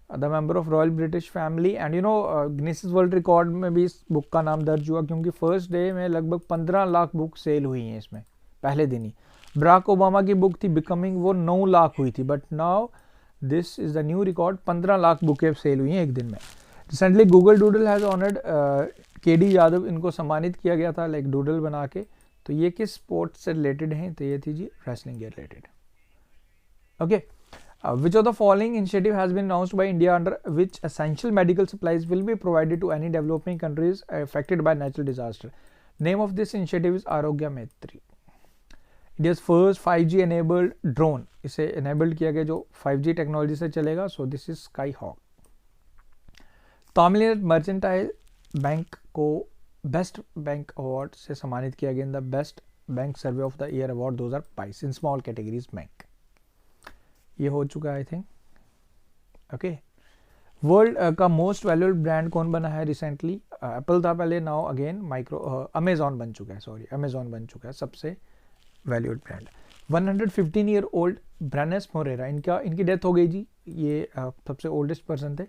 the member of royal British family. And you know Guinness world record में भी इस बुक का नाम दर्ज हुआ क्योंकि फर्स्ट डे में लगभग 15 लाख बुक सेल हुई हैं इसमें, पहले दिन ही। बराक ओबामा की बुक थी बिकमिंग, वो 9 लाख हुई थी, but now this is the new record, 15 lakh बुकें सेल हुई हैं एक दिन में। Recently Google doodle has honoured KD Yadav, इनको सम्मानित किया गया था लाइक डूडल बना के। तो ये किस स्पोर्ट से रिलेटेड हैं, तो ये थी जी रेसलिंग के related. Okay, which of the following initiative has been announced by India under which essential medical supplies will be provided to any developing countries affected by natural disaster? Name of this initiative is Arogya Maitri. India's first 5G enabled drone, इसे enabled किया गया जो 5G टेक्नोलॉजी से चलेगा, so this is Skyhawk. Tamil Nadu mercantile bank को बेस्ट बैंक अवार्ड से सम्मानित किया गया in the best bank survey of the year award 2022 in small categories bank, ये हो चुका है आई थिंक। ओके, वर्ल्ड का मोस्ट वैल्यूएबल ब्रांड कौन बना है रिसेंटली? एप्पल था पहले, नाउ अगेन अमेजॉन बन चुका है, सॉरी अमेजॉन बन चुका है सबसे valued brand. 115 year old Branyas Morera, इनकी डेथ हो गई जी, ये सबसे ओल्डेस्ट पर्सन थे।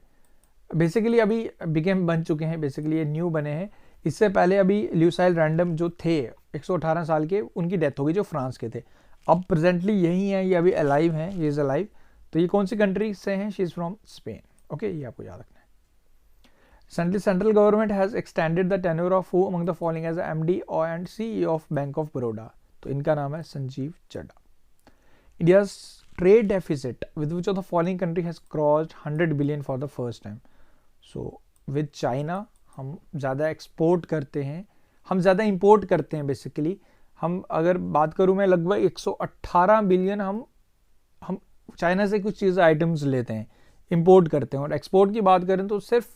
बेसिकली अभी बिकेम बन चुके हैं, बेसिकली ये न्यू बने हैं। इससे पहले अभी ल्यूसाइल रैंडम जो थे 118 साल के, उनकी डेथ हो गई जो फ्रांस के थे। अब प्रेजेंटली यही है, ये अभी अलाइव हैं, ये इज अलाइव। तो ये कौन सी कंट्री से हैं? She is from Spain. Okay, ये आपको याद रखना है। Central government has extended the tenure of who among the following as MD and CEO of Bank of Baroda, तो इनका नाम है Sanjiv Chadha. India's trade deficit with which of the following country has crossed 100 billion for the first time? So with China हम ज़्यादा एक्सपोर्ट करते हैं, हम ज़्यादा इंपोर्ट करते हैं बेसिकली। हम अगर बात करूं मैं लगभग 118 बिलियन हम चाइना से कुछ चीज़ें आइटम्स लेते हैं, इंपोर्ट करते हैं। और एक्सपोर्ट की बात करें तो सिर्फ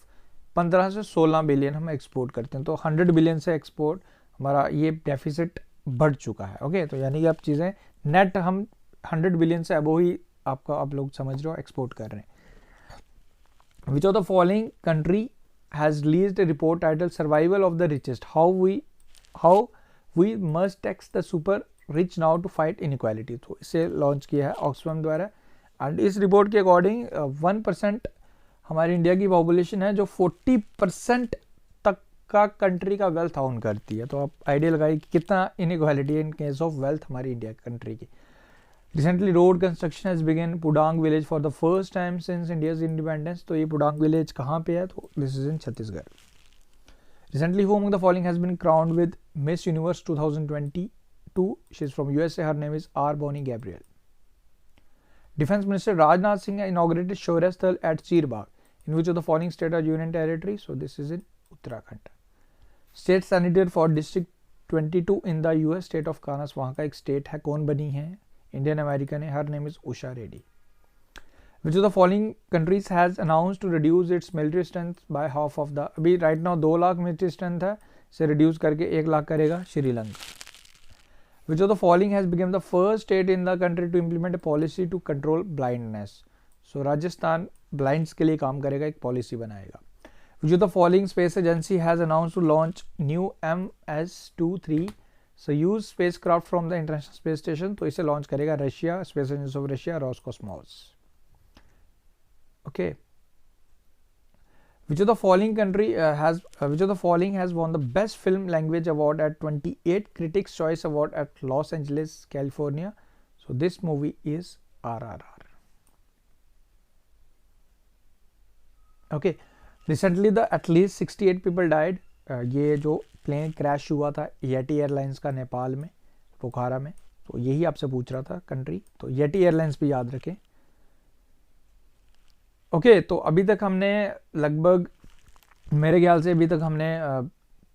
15 से 16 बिलियन हम एक्सपोर्ट करते हैं। तो 100 बिलियन से एक्सपोर्ट हमारा ये डेफिसिट बढ़ चुका है। ओके, तो यानी कि आप चीज़ें नेट हम 100 बिलियन से अबो ही आप लोग समझ रहे हो एक्सपोर्ट कर रहे हैं। Which of the following country has released a report title survival of the richest, how we must tax the super rich now to fight inequality. तो इसे लॉन्च किया है ऑक्सफैम द्वारा। एंड इस रिपोर्ट के अकॉर्डिंग 1% हमारी इंडिया की पॉपुलेशन है जो 40% तक का कंट्री का वेल्थ ऑन करती है। तो आप आइडिया लगाइए कि कितना इनइक्वालिटी है इन केस ऑफ वेल्थ हमारी इंडिया कंट्री की। Recently road construction has begun Pudang village for the first time since India's independence. तो ये पुडांग विलेज कहाँ पे है? तो this is in Chhattisgarh. Recently, who among the following has been crowned with Miss Universe 2022? She is from USA. Her name is R. Bonnie Gabriel. Defense Minister Rajnath Singh inaugurated Shaurya Sthal at Chirbagh. In which of the following state or union territory? So this is in Uttarakhand. State Senator for District 22 in the US state of Kansas. वहाँ का एक स्टेट है, कौन बनी है? इंडियन अमेरिकन है। Her name is Usha Reddy. Which of the following countries has announced to reduce its military strength by half of the, अभी right now 2 lakh military strength है, इसे रिड्यूस करके 1 लाख करेगा Sri Lanka. Which of the following has become the first state in the country to implement a policy to control blindness? So Rajasthan blinds के लिए काम करेगा, एक पॉलिसी बनाएगा। Which of the following space agency has announced to launch new MS-23 Soyuz spacecraft from the International Space Station? तो इसे लॉन्च करेगा Russia, space agency of Russia, Roscosmos. Okay. Which of the following has won the Best Film Language Award at 28 Critics' Choice Award at Los Angeles, California? So this movie is RRR. Okay. Recently, at least 68 people died. ये जो प्लेन क्रैश हुआ था येटी एयरलाइंस का नेपाल में, पोखरा में, तो यही आपसे पूछ रहा था कंट्री। तो येटी एयरलाइंस भी याद रखें। ओके, तो अभी तक हमने लगभग, मेरे ख्याल से अभी तक हमने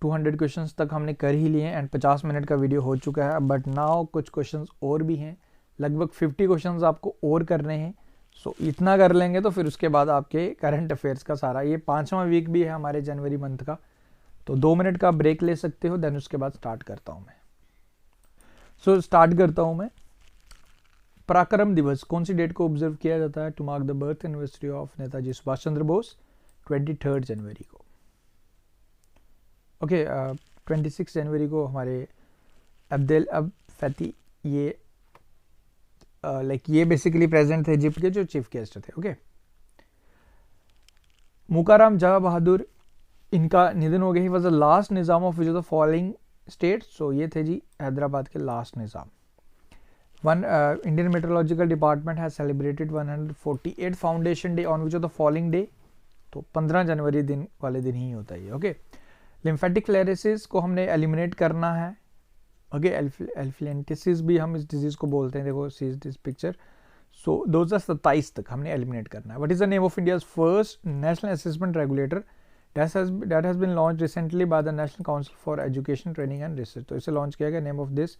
200 क्वेश्चंस तक हमने कर ही लिए हैं एंड 50 मिनट का वीडियो हो चुका है। बट नाउ कुछ क्वेश्चंस और भी हैं लगभग 50 क्वेश्चंस आपको और करने हैं। सो इतना कर लेंगे तो फिर उसके बाद आपके करंट अफेयर्स का सारा, ये 5वां वीक भी है हमारे जनवरी मंथ का, तो 2 मिनट का ब्रेक ले सकते हो, देन उसके बाद स्टार्ट करता हूँ मैं। सो स्टार्ट करता हूँ मैं। पराक्रम दिवस कौन सी डेट को ऑब्जर्व किया जाता है? To mark the birth anniversary of Netaji Subhash Chandra Bose, 23 जनवरी को। ओके, 26 जनवरी को हमारे अब फैती, ये ये बेसिकली प्रेजेंट थे इजिप्ट के, जो चीफ गेस्ट थे। ओके, मुकाराम जहां बहादुर, इनका निधन हो गया। He was the last Nizam of which of the following state? सो ये थे जी हैदराबाद के last Nizam. Indian meteorological department has celebrated 148 foundation day on which of the following day? तो 15 जनवरी दिन वाले दिन ही होता है। ओके, लिम्फेटिक फ्लेरेसिस को हमने एलिमिनेट करना है। ओके, एल्फिलेंटिसिस भी हम इस डिजीज को बोलते हैं, देखो सी दिस पिक्चर। सो 2027 तक हमने एलिमिनेट करना है। What is the name of India's first national assessment regulator that has been launched recently by the National Council for Education, Training and Research? तो इसे लॉन्च किया गया। Name of this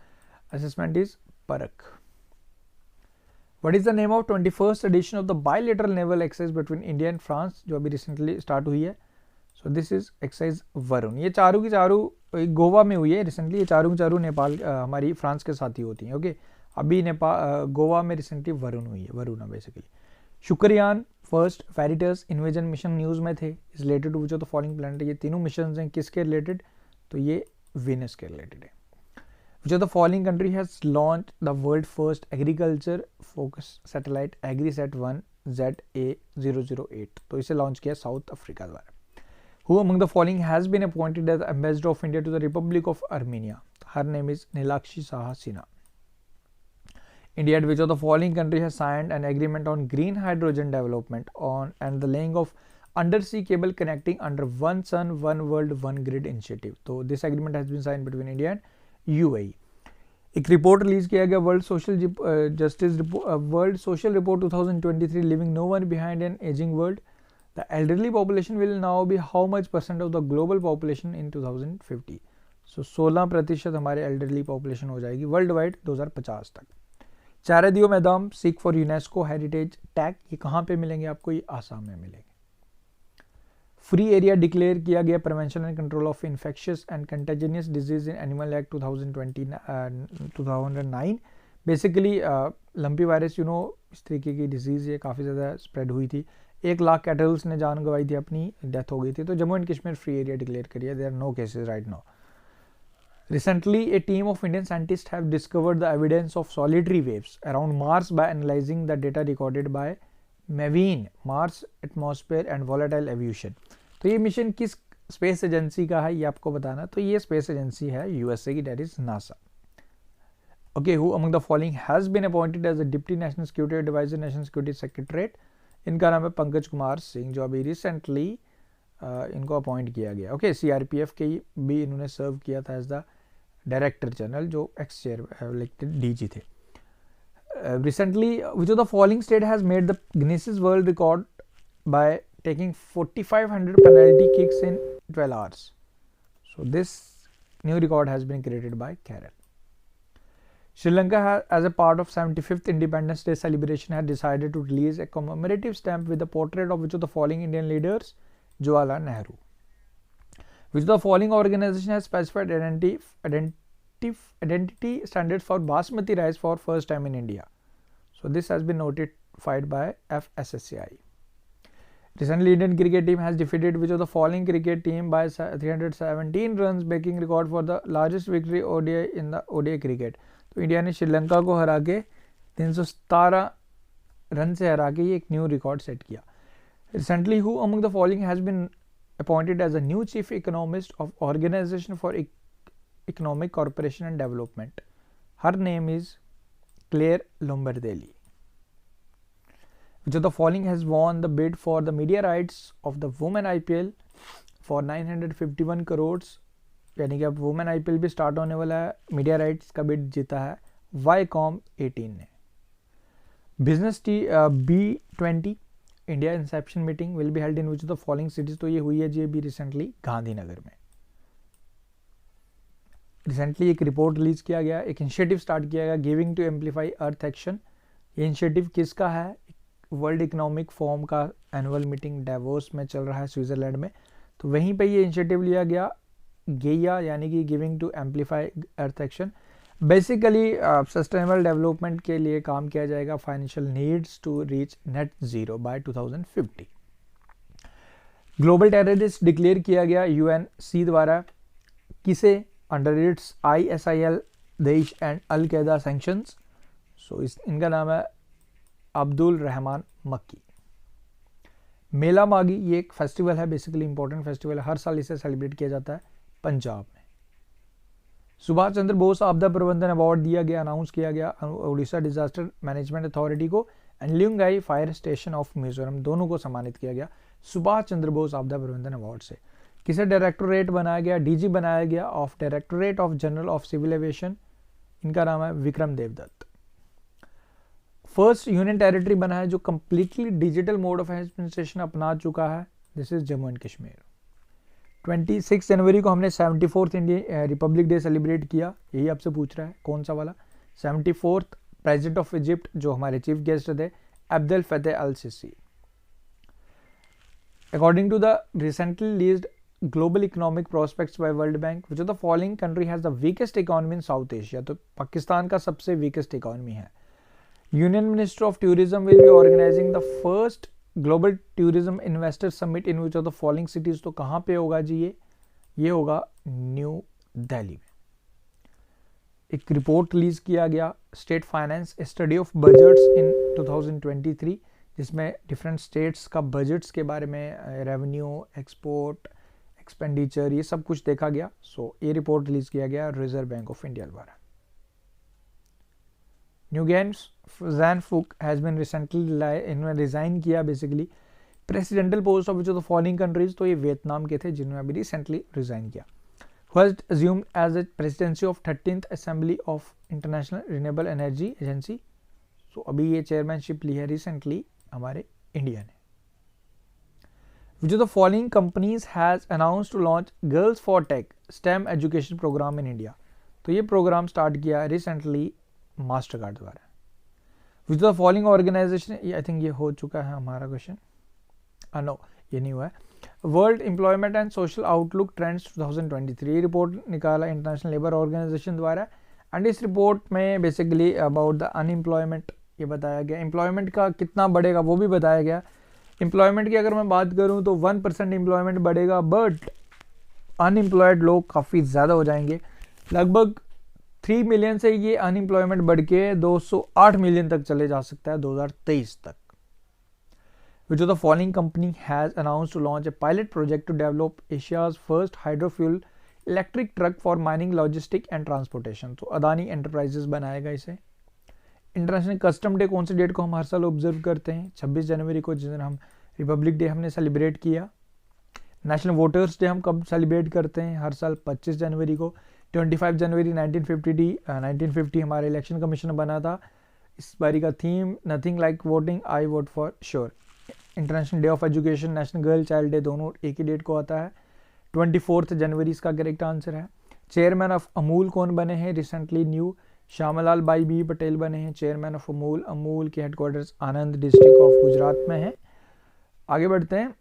assessment is परख। What is the name of 21st edition of the bilateral naval exercise between India and France, जो अभी रिसेंटली स्टार्ट हुई है? सो दिस इज एक्सरसाइज वरुण। ये चारों की चारों गोवा में हुई है रिसेंटली। ये चारों की चारों नेपाल हमारी फ्रांस के साथ ही होती हैं। ओके, अभी गोवा में रिसेंटली वरुण हुई है, Varuna basically. Shukrayaan first Veritas EnVision mission news में थे। Is related to which of the following planet? ये तीनों मिशन हैं किसके रिलेटेड? तो ये वीनस के रिलेटेड है। Which of the following country has launch the world first agriculture focus satellite Agrisat one ZA008? तो इसे लॉन्च किया साउथ अफ्रीका द्वारा। Who among the following has been appointed as the ambassador of India to the Republic of Armenia? Her name is Nilakshi Saha Sinha. India, which of the following country has signed an agreement on green hydrogen development on and the laying of undersea cable connecting under One Sun, One World, One Grid initiative? So this agreement has been signed between India and UAE. एक रिपोर्ट रिलीज किया गया, world social report 2023, living no one behind an ageing world. The elderly population will now be how much % of the global population in 2050? So 16% हमारे elderly population हो जाएगी वर्ल्ड वाइड 2050 तक। Charaideo Maidam seek for UNESCO heritage tag, ये कहाँ पे मिलेंगे आपको? ये आसाम में मिलेंगे। फ्री एरिया डिक्लेयर किया गया prevention and control of infectious and contagious disease in animal act 2009। Basically lumpy virus, इस तरीके की डिजीज़ ये काफ़ी ज़्यादा स्प्रेड हुई थी। 1 लाख कैटल्स ने जान गंवाई थी, अपनी डेथ हो गई थी। तो Jammu and Kashmir free area declare करिए। There are no cases right now. Recently a team of Indian scientist have discovered the evidence of solitary waves around Mars by analysing the data recorded by MAVEN Mars atmosphere and volatile aviation. तो ये मिशन किस स्पेस एजेंसी का है, ये आपको बताना। तो ये स्पेस एजेंसी है यूएसए की, that is NASA. Okay, who among the following has been appointed as the deputy national security adviser, national security secretariat? इनका नाम है पंकज कुमार सिंह, जो अभी रिसेंटली इनको अपॉइंट किया गया। ओके, सीआरपीएफ के भी इन्होंने सर्व किया था एज द डायरेक्टर जनरल, जो एक्स चेयर इलेक्टेड डीजी थे। Recently which of the following state has made the Guinness world record by taking 4500 penalty kicks in 12 hours? So this new record has been created by Kerala. Sri Lanka has, as a part of 75th Independence Day celebration, had decided to release a commemorative stamp with the portrait of which of the following Indian leaders? Jawaharlal Nehru. Which of the following organization has specified identity standards for basmati rice for first time in India? So this has been notified by FSSAI. Recently, Indian cricket team has defeated which of the following cricket team by 317 runs, breaking record for the largest victory ODI in the ODI cricket. तो इंडिया ने श्रीलंका को हरा के 317 रन से हरा के ये एक न्यू रिकॉर्ड सेट किया। Recently, who among the following has been appointed as a new chief economist of Organization for Economic Cooperation and Development? Her name is Claire Lombardelli. Which of the following has won the bid for the media rights of the Women IPL for 951 crores? यानी कि अब वुमेन आईपीएल भी स्टार्ट होने वाला है, मीडिया राइट्स का बिड जीता है वाईकॉम 18 ने। Business B20 India Inception meeting will be held in which of the following cities? तो ये हुई है जी अभी रिसेंटली गांधीनगर में। रिसेंटली एक रिपोर्ट रिलीज किया गया, एक इनिशिएटिव स्टार्ट किया गया, giving to amplify earth action. ये इनिशिएटिव किसका है? वर्ल्ड इकोनॉमिक फोरम का एनुअल मीटिंग डेवोस में चल रहा है स्विट्जरलैंड में, तो वहीं पे ये इनिशिएटिव लिया गया, गेया यानी कि giving to amplify earth action. Basically sustainable development के लिए काम किया जाएगा, financial needs to reach net zero by 2050। Global terrorist declare किया गया यूएनसी द्वारा, किसे? Under its ISIL Daesh and al Qaeda sanctions. सो इनका नाम है अब्दुल रहमान मक्की। मेला मागी ये एक फेस्टिवल है, बेसिकली इंपॉर्टेंट फेस्टिवल है, हर साल इसे सेलिब्रेट किया जाता है पंजाब में। सुभाष चंद्र बोस आपदा प्रबंधन अवार्ड दिया गया, अनाउंस किया गया उड़ीसा डिजास्टर मैनेजमेंट अथॉरिटी को and Lunglei fire station of Mizoram, दोनों को सम्मानित किया गया सुभाष चंद्र बोस आपदा प्रबंधन अवार्ड से। किसे डायरेक्टोरेट बनाया गया? DG बनाया गया of directorate of general of civil aviation, इनका नाम है Vikram Devdutt. First union territory बना है जो completely digital mode of administration अपना चुका है, this is Jammu and Kashmir. 26 जनवरी को हमने 74th Indian Republic day celebrate किया, यही आपसे पूछ रहा है कौन सा वाला? 74th प्रेसिडेंट ऑफ इजिप्ट जो हमारे चीफ गेस्ट थे Abdel Fattah al Sisi. According to the recently released global economic prospects by world bank, which of the following country has the weakest economy in South Asia, तो पाकिस्तान का सबसे वीकेस्ट इकोनॉमी है। Union minister of tourism will be organising the first global tourism investor summit in which of the following cities, तो कहाँ पे होगा जी? ये होगा न्यू दिल्ली में। एक रिपोर्ट रिलीज किया गया state finance study of budgets in 2023, जिसमें डिफरेंट स्टेट्स का बजट्स के बारे में रेवेन्यू, एक्सपोर्ट, एक्सपेंडिचर, ये सब कुछ देखा गया। सो ये रिपोर्ट रिलीज किया गया रिजर्व बैंक ऑफ इंडिया द्वारा। Nguyen Xuan Phuc has been recently, इन्होंने रिजाइन किया basically presidential post of which of the following countries, तो ये वियतनाम के थे जिन्होंने अभी रिसेंटली रिजाइन किया। First assumed as the presidency of 13th assembly of International Renewable Energy Agency, so अभी ये चेयरमैनशिप ली है रिसेंटली हमारे इंडिया ने। Which of the following companies has announced to launch Girls for Tech STEM education programme in India, तो ये प्रोग्राम स्टार्ट किया रिसेंटली मास्टर कार्ड द्वारा। Which of the following organization, I think ये हो चुका है हमारा क्वेश्चन, नो ये नहीं हुआ है। World employment and social outlook trends 2023 report निकाला इंटरनेशनल लेबर ऑर्गेनाइजेशन द्वारा, एंड इस रिपोर्ट में बेसिकली अबाउट द अनएम्प्लॉयमेंट ये बताया गया, एम्प्लॉयमेंट का कितना बढ़ेगा वो भी बताया गया। एम्प्लॉयमेंट की अगर मैं बात करूं तो 1% एम्प्लॉयमेंट बढ़ेगा, बट अनएम्प्लॉयड लोग काफ़ी ज़्यादा हो जाएंगे, लगभग 3 मिलियन से ये अनएम्प्लॉयमेंट बढ़ के 208 मिलियन तक चले जा सकता है 2023 तक। Which of the following company has announced to launch a pilot project to develop Asia's first hydrofuel electric truck for mining, logistic and transportation, तो अदानी एंटरप्राइजेस बनाएगा इसे। इंटरनेशनल कस्टम डे कौन से डेट को हम हर साल ऑब्जर्व करते हैं? 26 जनवरी को, जिस दिन हम रिपब्लिक डे हमने सेलिब्रेट किया। नेशनल वोटर्स डे हम कब सेलिब्रेट करते हैं? हर साल 25 जनवरी को। 25 जनवरी 1950 हमारे इलेक्शन कमीशन बना था, इस बारी का theme nothing like voting, I vote for sure. International day of education, national girl child day, दोनों एक ही डेट को आता है। 24 जनवरी इसका करेक्ट आंसर है। चेयरमैन ऑफ अमूल कौन बने हैं? Recently new Shyamlal Bhai B Patel बने हैं चेयरमैन ऑफ अमूल। अमूल के headquarters Anand district of Gujarat में है। आगे बढ़ते हैं,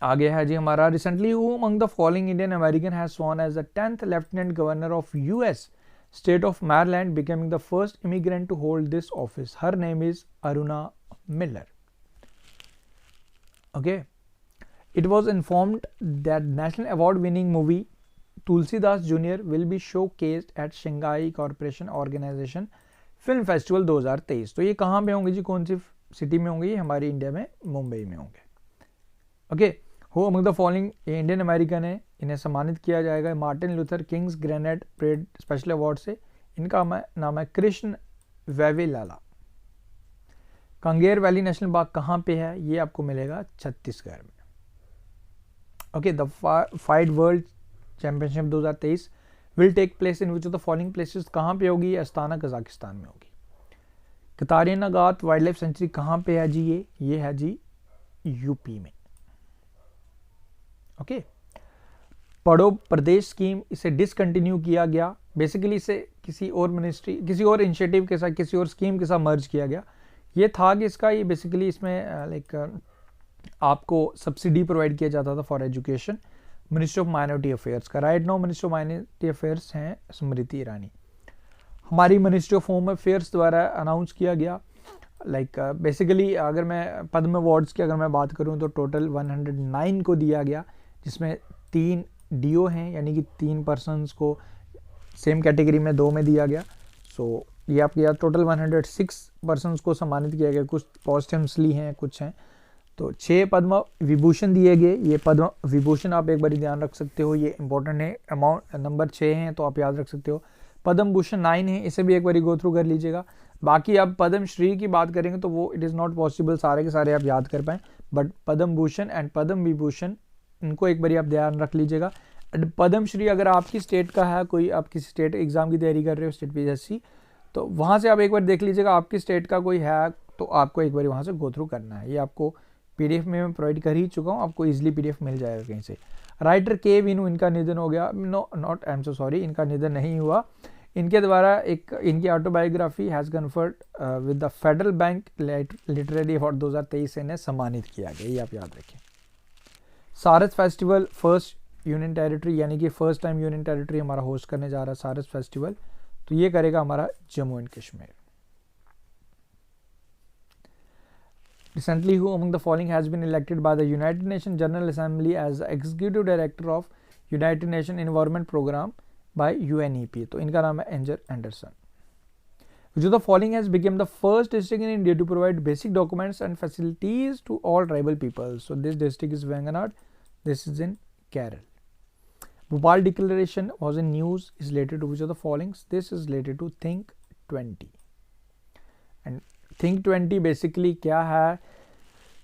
आगे है जी हमारा recently who among the following Indian American has sworn as the 10th lieutenant governor of US state of Maryland, becoming the first immigrant to hold this office. Her name is Aruna Miller. Okay, it was informed that national award winning movie Tulsidas Jr. will be showcased at Shanghai Cooperation Organization Film Festival 2023। तो ये कहाँ पे होंगे जी, कौन सी सिटी में होंगे? ये हमारी इंडिया में मुंबई में होंगे। Okay, who among the following, ये इंडियन अमेरिकन है, इन्हें सम्मानित किया जाएगा Martin Luther King's grande parade special award से। इनका नाम है Krishna Vavilala. Kanger valley national park कहाँ पे है? ये आपको मिलेगा छत्तीसगढ़ में। Okay, the FIDE world championship 2023 will take place in which of the following places, कहाँ पे होगी? अस्ताना कजाकिस्तान में होगी। Katarniaghat wild life sanctuary कहाँ पे है जी? ये है जी यूपी में। ओके, पढ़ो प्रदेश स्कीम, इसे डिसकंटिन्यू किया गया। बेसिकली इसे किसी और मिनिस्ट्री, किसी और इनिशिएटिव के साथ, किसी और स्कीम के साथ मर्ज किया गया। ये था कि इसका ये बेसिकली इसमें लाइक आपको सब्सिडी प्रोवाइड किया जाता था for education. Ministry of minority affairs का right now ministry of minority affairs हैं स्मृति ईरानी। हमारी मिनिस्ट्री ऑफ होम अफेयर्स द्वारा अनाउंस किया गया। लाइक बेसिकली अगर मैं पद्म अवार्ड्स की अगर मैं बात करूं तो टोटल 109 को दिया गया, जिसमें 3 डीओ हैं, यानी कि 3 पर्सनस को सेम कैटेगरी में 2 में दिया गया। सो ये आपके याद टोटल 106 पर्सनस को सम्मानित किया गया। कुछ पोस्टम्सली हैं, कुछ हैं। तो 6 पद्म विभूषण दिए गए। ये पद्म विभूषण आप एक बार ध्यान रख सकते हो, ये इंपॉर्टेंट है। अमाउंट नंबर 6 हैं तो आप याद रख सकते हो। पद्म भूषण 9 है, इसे भी एक बार गो थ्रू कर लीजिएगा। बाकी आप पद्म श्री की बात करेंगे तो वो इट इज़ नॉट पॉसिबल सारे के सारे आप याद कर पाएँ, बट पद्म भूषण एंड पद्म विभूषण इनको एक बार आप ध्यान रख लीजिएगा। पद्म श्री अगर आपकी स्टेट का है, कोई आप किसी स्टेट एग्जाम की तैयारी कर रहे हो, स्टेट पीएससी, तो वहाँ से आप एक बार देख लीजिएगा आपकी स्टेट का कोई है तो आपको एक बार वहाँ से गो थ्रू करना है। ये आपको पीडीएफ में मैं प्रोवाइड कर ही चुका हूँ, आपको इजीली पीडीएफ मिल जाएगा कहीं से। राइटर के विनू, इनका निधन हो गया। No not, I am so sorry, इनका निधन नहीं हुआ। इनके द्वारा एक इनकी autobiography has conferred with the federal bank literary award 2023 से इन्हें सम्मानित किया गया, ये आप याद रखें। सारस फेस्टिवल फर्स्ट यूनियन टेरिटरी, यानी कि फर्स्ट टाइम यूनियन टेरिटरी हमारा होस्ट करने जा रहा है सारस फेस्टिवल, तो ये करेगा हमारा Jammu and Kashmir. Recently, who among the following has been elected by the United Nations General Assembly as the Executive Director of United Nations Environment Program by UNEP? तो इनका नाम है एंजर Anderson. Which of the following has become the first district in India to provide basic documents and facilities to all tribal peoples? So this district is Wayanad. This is in Kerala. Bhopal Declaration was in news. Is related to which of the following? This is related to Think 20. And Think 20 basically क्या है,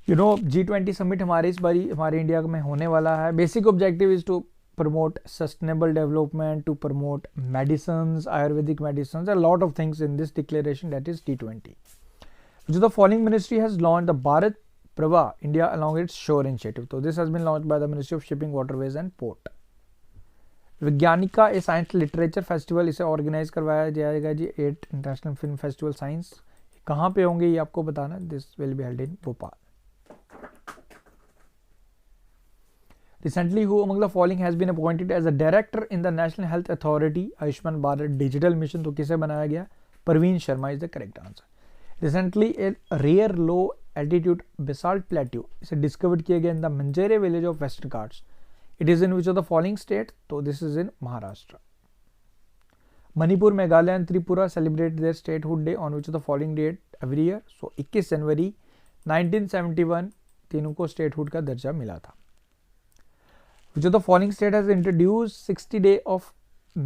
G20 समिट हमारे इस बारी हमारे इंडिया में होने वाला है। Basic objective is to promote sustainable development, to promote medicines, Ayurvedic medicines, a lot of things in this declaration, that is T20. Which of the following ministry has launched the Bharat Prabha India along its shore initiative? So this has been launched by the Ministry of Shipping, Waterways and Port. Vigyanika a science literature festival, इसे ऑर्गेनाइज करवाया जाएगा जी 8 इंटरनेशनल फिल्म फेस्टिवल साइंस। कहाँ पे होंगे ये आपको बताना। This will be held in Bhopal. Recently, who among the following has been appointed as a director in the National Health Authority Ayushman Bharat digital mission? तो किसे बनाया गया? Praveen Sharma is the correct answer. Recently, a rare low altitude basalt plateau इसे डिस्कवर्ड किया गया in the Manjare village of Western Ghats. It is in which of the following state? तो this is in Maharashtra. Manipur, Meghalaya and Tripura celebrate their statehood day on which of the following date every year? So 21 January 1971 तीनों को स्टेटहुड का दर्जा मिला था। Which of the following state has introduced 60 days of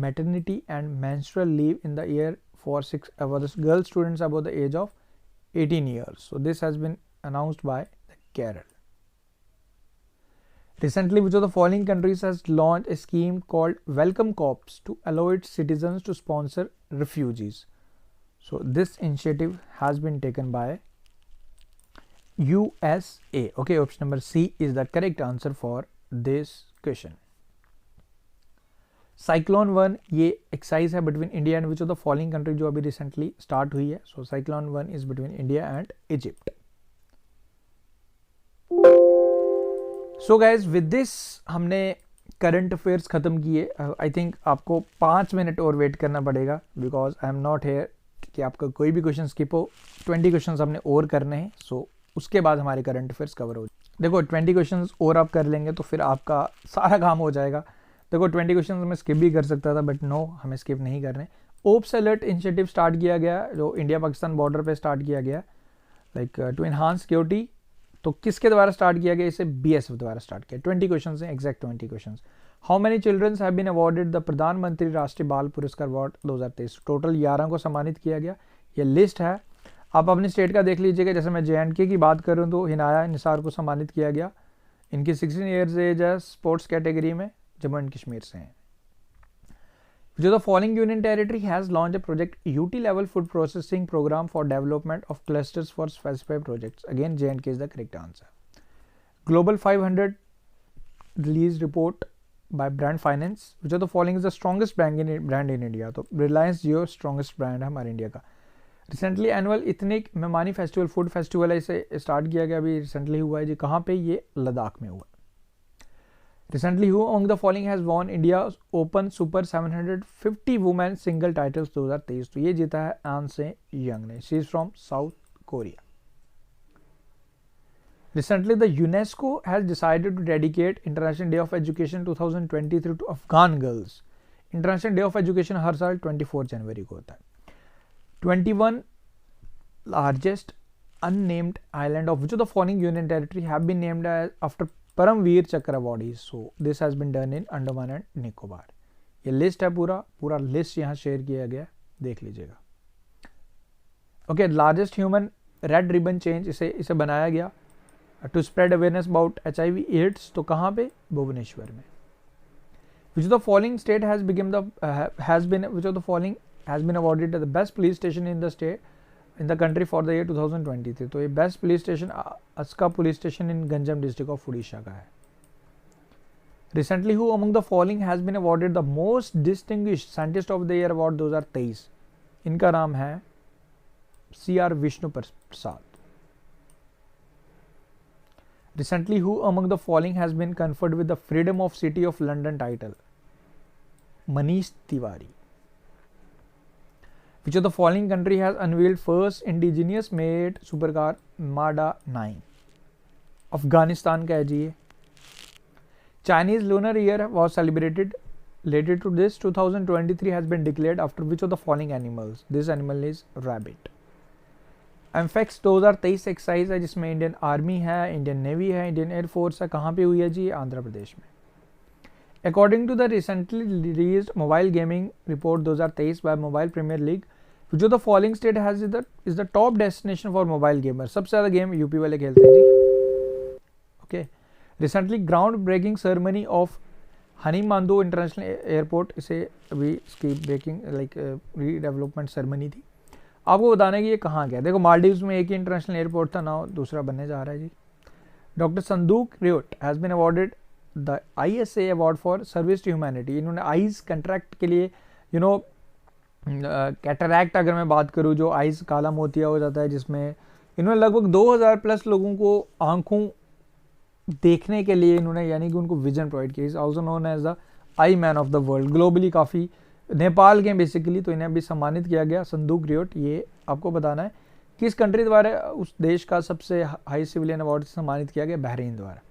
maternity and menstrual leave in the year for the girl students above the age of 18 years? So this has been announced by Kerala. Recently, which of the following countries has launched a scheme called Welcome Corps to allow its citizens to sponsor refugees? So this initiative has been taken by USA. Okay, option number C is the correct answer for this question. Cyclone 1 ये एक्सरसाइज है between India and which of the following country, जो अभी रिसेंटली स्टार्ट हुई है। So Cyclone 1 is between India and Egypt. So guys with this हमने करंट अफेयर्स खत्म किए। आई थिंक आपको 5 मिनट और वेट करना पड़ेगा because I am not here कि आपका कोई भी क्वेश्चन स्किप हो। 20 क्वेश्चन हमने और करने हैं। सो उसके बाद हमारे करंट अफेयर्स कवर हो। देखो 20 क्वेश्चंस और आप कर लेंगे तो फिर आपका सारा काम हो जाएगा। देखो 20 क्वेश्चंस मैं स्किप भी कर सकता था बट नो, हमें स्किप नहीं करने। ओप्स अलर्ट इनिशिएटिव स्टार्ट किया गया जो इंडिया पाकिस्तान बॉर्डर पे स्टार्ट किया गया, लाइक टू एनहांस सिक्योरिटी। तो किसके द्वारा स्टार्ट किया गया? इसे बीएसएफ द्वारा स्टार्ट किया। 20 क्वेश्चन हैं, exact 20 question. How many childrens have been awarded the Pradhanmantri Rashtriya बाल पुरस्कार अवार्ड 2023? टोटल 11 को सम्मानित किया गया। ये लिस्ट है, आप अपनी स्टेट का देख लीजिएगा। जैसे मैं JNK की बात करूँ तो हिनाया निसार को सम्मानित किया गया। इनकी 16 ईयर्स एज है, स्पोर्ट्स कैटेगरी में, जम्मू एंड कश्मीर से हैं। जो the following union territory has launch a project UT level food processing program for development of clusters for specified projects? Again JNK is the correct answer. Global 500 release report by brand finance, which of the following is the strongest brand in India. तो रिलायंस जियो स्ट्रॉन्गेस्ट ब्रांड है हमारे इंडिया का। Recently annual ethnic Memani festival, food festival है, इसे स्टार्ट किया गया, अभी रिसेंटली हुआ है जी। कहाँ पे? ये लद्दाख में हुआ। Recently who among the following has won India open super 750 women single titles 2023। तो ये जीता है आन से यंग ने, she is from south Korea. Recently, the UNESCO has decided to dedicate International Day of Education 2023 to Afghan girls. International Day of Education हर साल 24 जनवरी को होता है। 21 largest unnamed island of which of the following union territory have been named as after Paramveer Chakra awardees. So this has been done in Andaman and Nicobar. ये लिस्ट है, पूरा लिस्ट यहाँ शेयर किया गया, देख लीजिएगा। Okay, largest human red ribbon chain, इसे बनाया गया to spread awareness about HIV AIDS. तो कहाँ पे? भुवनेश्वर में। Which of the following state has become the which of the following has been awarded the best police station in the state in the country for the year 2023। तो ये best police station Aska police station in Ganjam district of Orissa का है। Recently who among the following has been awarded the most distinguished scientist of the year award 2023। इनका नाम है CR Vishnu Prasad. Recently, who among the following has been conferred with the Freedom of City of London title? Manish Tiwari. Which of the following country has unveiled first indigenous made supercar Mada 9? Afghanistan का है जी ये। Chinese Lunar Year was celebrated related to this 2023 has been declared after which of the following animals? This animal is rabbit. Amphex 2023 exercise है जिसमें इंडियन आर्मी है, इंडियन नेवी है, इंडियन एयरफोर्स है। कहाँ पे हुई है जी? आंध्र प्रदेश में। According to the recently released mobile gaming report 2023 by mobile premier league, जो the following state has is the top destination for mobile gamer. सबसे ज़्यादा गेम यूपी वाले खेलते हैं जी। ओके, रिसेंटली ग्राउंड ब्रेकिंग ceremony of Hanimaadhoo international airport, इसे अभी इसकी ब्रेकिंग रीडेवलपमेंट सेरेमनी थी। आपको बताना है कि ये कहाँ गया। देखो, मालदीव्स में एक ही इंटरनेशनल एयरपोर्ट था, ना दूसरा बनने जा रहा है जी। Doctor Sanduk Ruit has been awarded the ISA award for service to humanity. इन्होंने आइज कंट्रैक्ट के लिए, कैटरैक्ट अगर मैं बात करूँ, जो आइज काला मोतिया हो जाता है, जिसमें इन्होंने लगभग 2000 प्लस लोगों को आंखों देखने के लिए इन्होंने, यानी कि उनको विजन प्रोवाइड किया। Is also known as the eye man of the world. Globally काफ़ी नेपाल के बेसिकली, तो इन्हें भी सम्मानित किया गया। संदूक रियोट, ये आपको बताना है किस कंट्री द्वारा उस देश का सबसे हाई सिविलियन अवार्ड से सम्मानित किया गया? बहरीन द्वारा।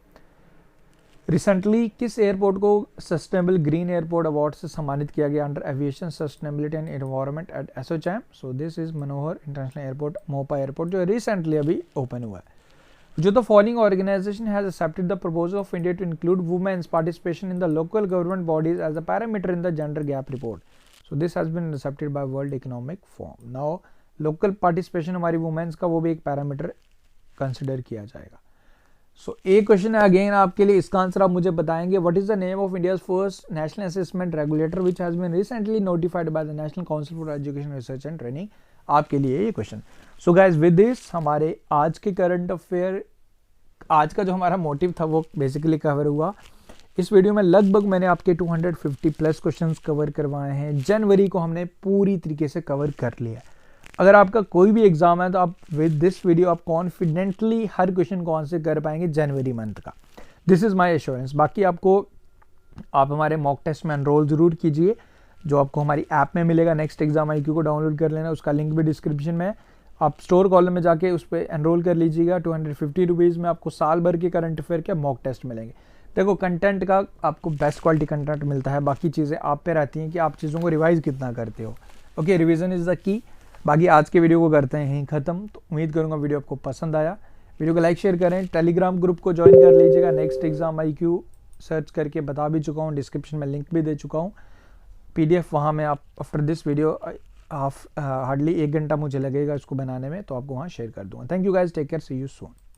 रिसेंटली किस एयरपोर्ट को सस्टेनेबल ग्रीन एयरपोर्ट अवार्ड से सम्मानित किया गया under aviation sustainability and environment at ASSOCHAM? So this is Manohar international airport, Mopa airport, जो रिसेंटली अभी ओपन हुआ है। जो the following organisation has accepted the proposal of India to include women's participation in the local government bodies as a parameter in the gender gap report. So this has been accepted by world economic forum. Now local participation हमारी वुमेन्स का, वो भी एक पैरामीटर कंसिडर किया जाएगा। सो एक क्वेश्चन है अगेन आपके लिए, इसका आंसर आप मुझे बताएंगे। What is the name of India's first national assessment regulator which has been recently notified by the national council for education research and training? आपके लिए ये question. So guys, with this हमारे आज के करंट अफेयर, आज का जो हमारा मोटिव था वो बेसिकली कवर हुआ। इस वीडियो में लगभग मैंने आपके 250 प्लस क्वेश्चंस कवर करवाए हैं। जनवरी को हमने पूरी तरीके से कवर कर लिया। अगर आपका कोई भी एग्जाम है तो आप विद दिस वीडियो आप कॉन्फिडेंटली हर क्वेश्चन को आंसर कर पाएंगे जनवरी मंथ का। This is my assurance. बाकी आपको, आप हमारे मॉक टेस्ट में एनरोल जरूर कीजिए, जो आपको हमारी ऐप में मिलेगा। नेक्स्ट एग्जाम IQ को डाउनलोड कर लेना, उसका लिंक भी डिस्क्रिप्शन में है। आप स्टोर कॉलम में जाके उस पर एनरोल कर लीजिएगा। 250 रुपीज़ में आपको साल भर के करंट अफेयर के मॉक टेस्ट मिलेंगे। देखो, कंटेंट का आपको बेस्ट क्वालिटी कंटेंट मिलता है, बाकी चीज़ें आप पे रहती हैं कि आप चीज़ों को रिवाइज कितना करते हो। Okay, revision is the key. बाकी आज के वीडियो को करते हैं यहीं ख़त्म। तो उम्मीद करूँगा वीडियो आपको पसंद आया। वीडियो को लाइक शेयर करें, टेलीग्राम ग्रुप को ज्वाइन कर लीजिएगा। नेक्स्ट एग्जाम IQ सर्च करके बता भी चुका हूँ, डिस्क्रिप्शन में लिंक भी दे चुका हूँ। PDF वहाँ में आप आफ्टर दिस वीडियो हार्डली 1 घंटा मुझे लगेगा इसको बनाने में, तो आपको वहाँ शेयर कर दूँगा। Thank you guys, take care, see you soon.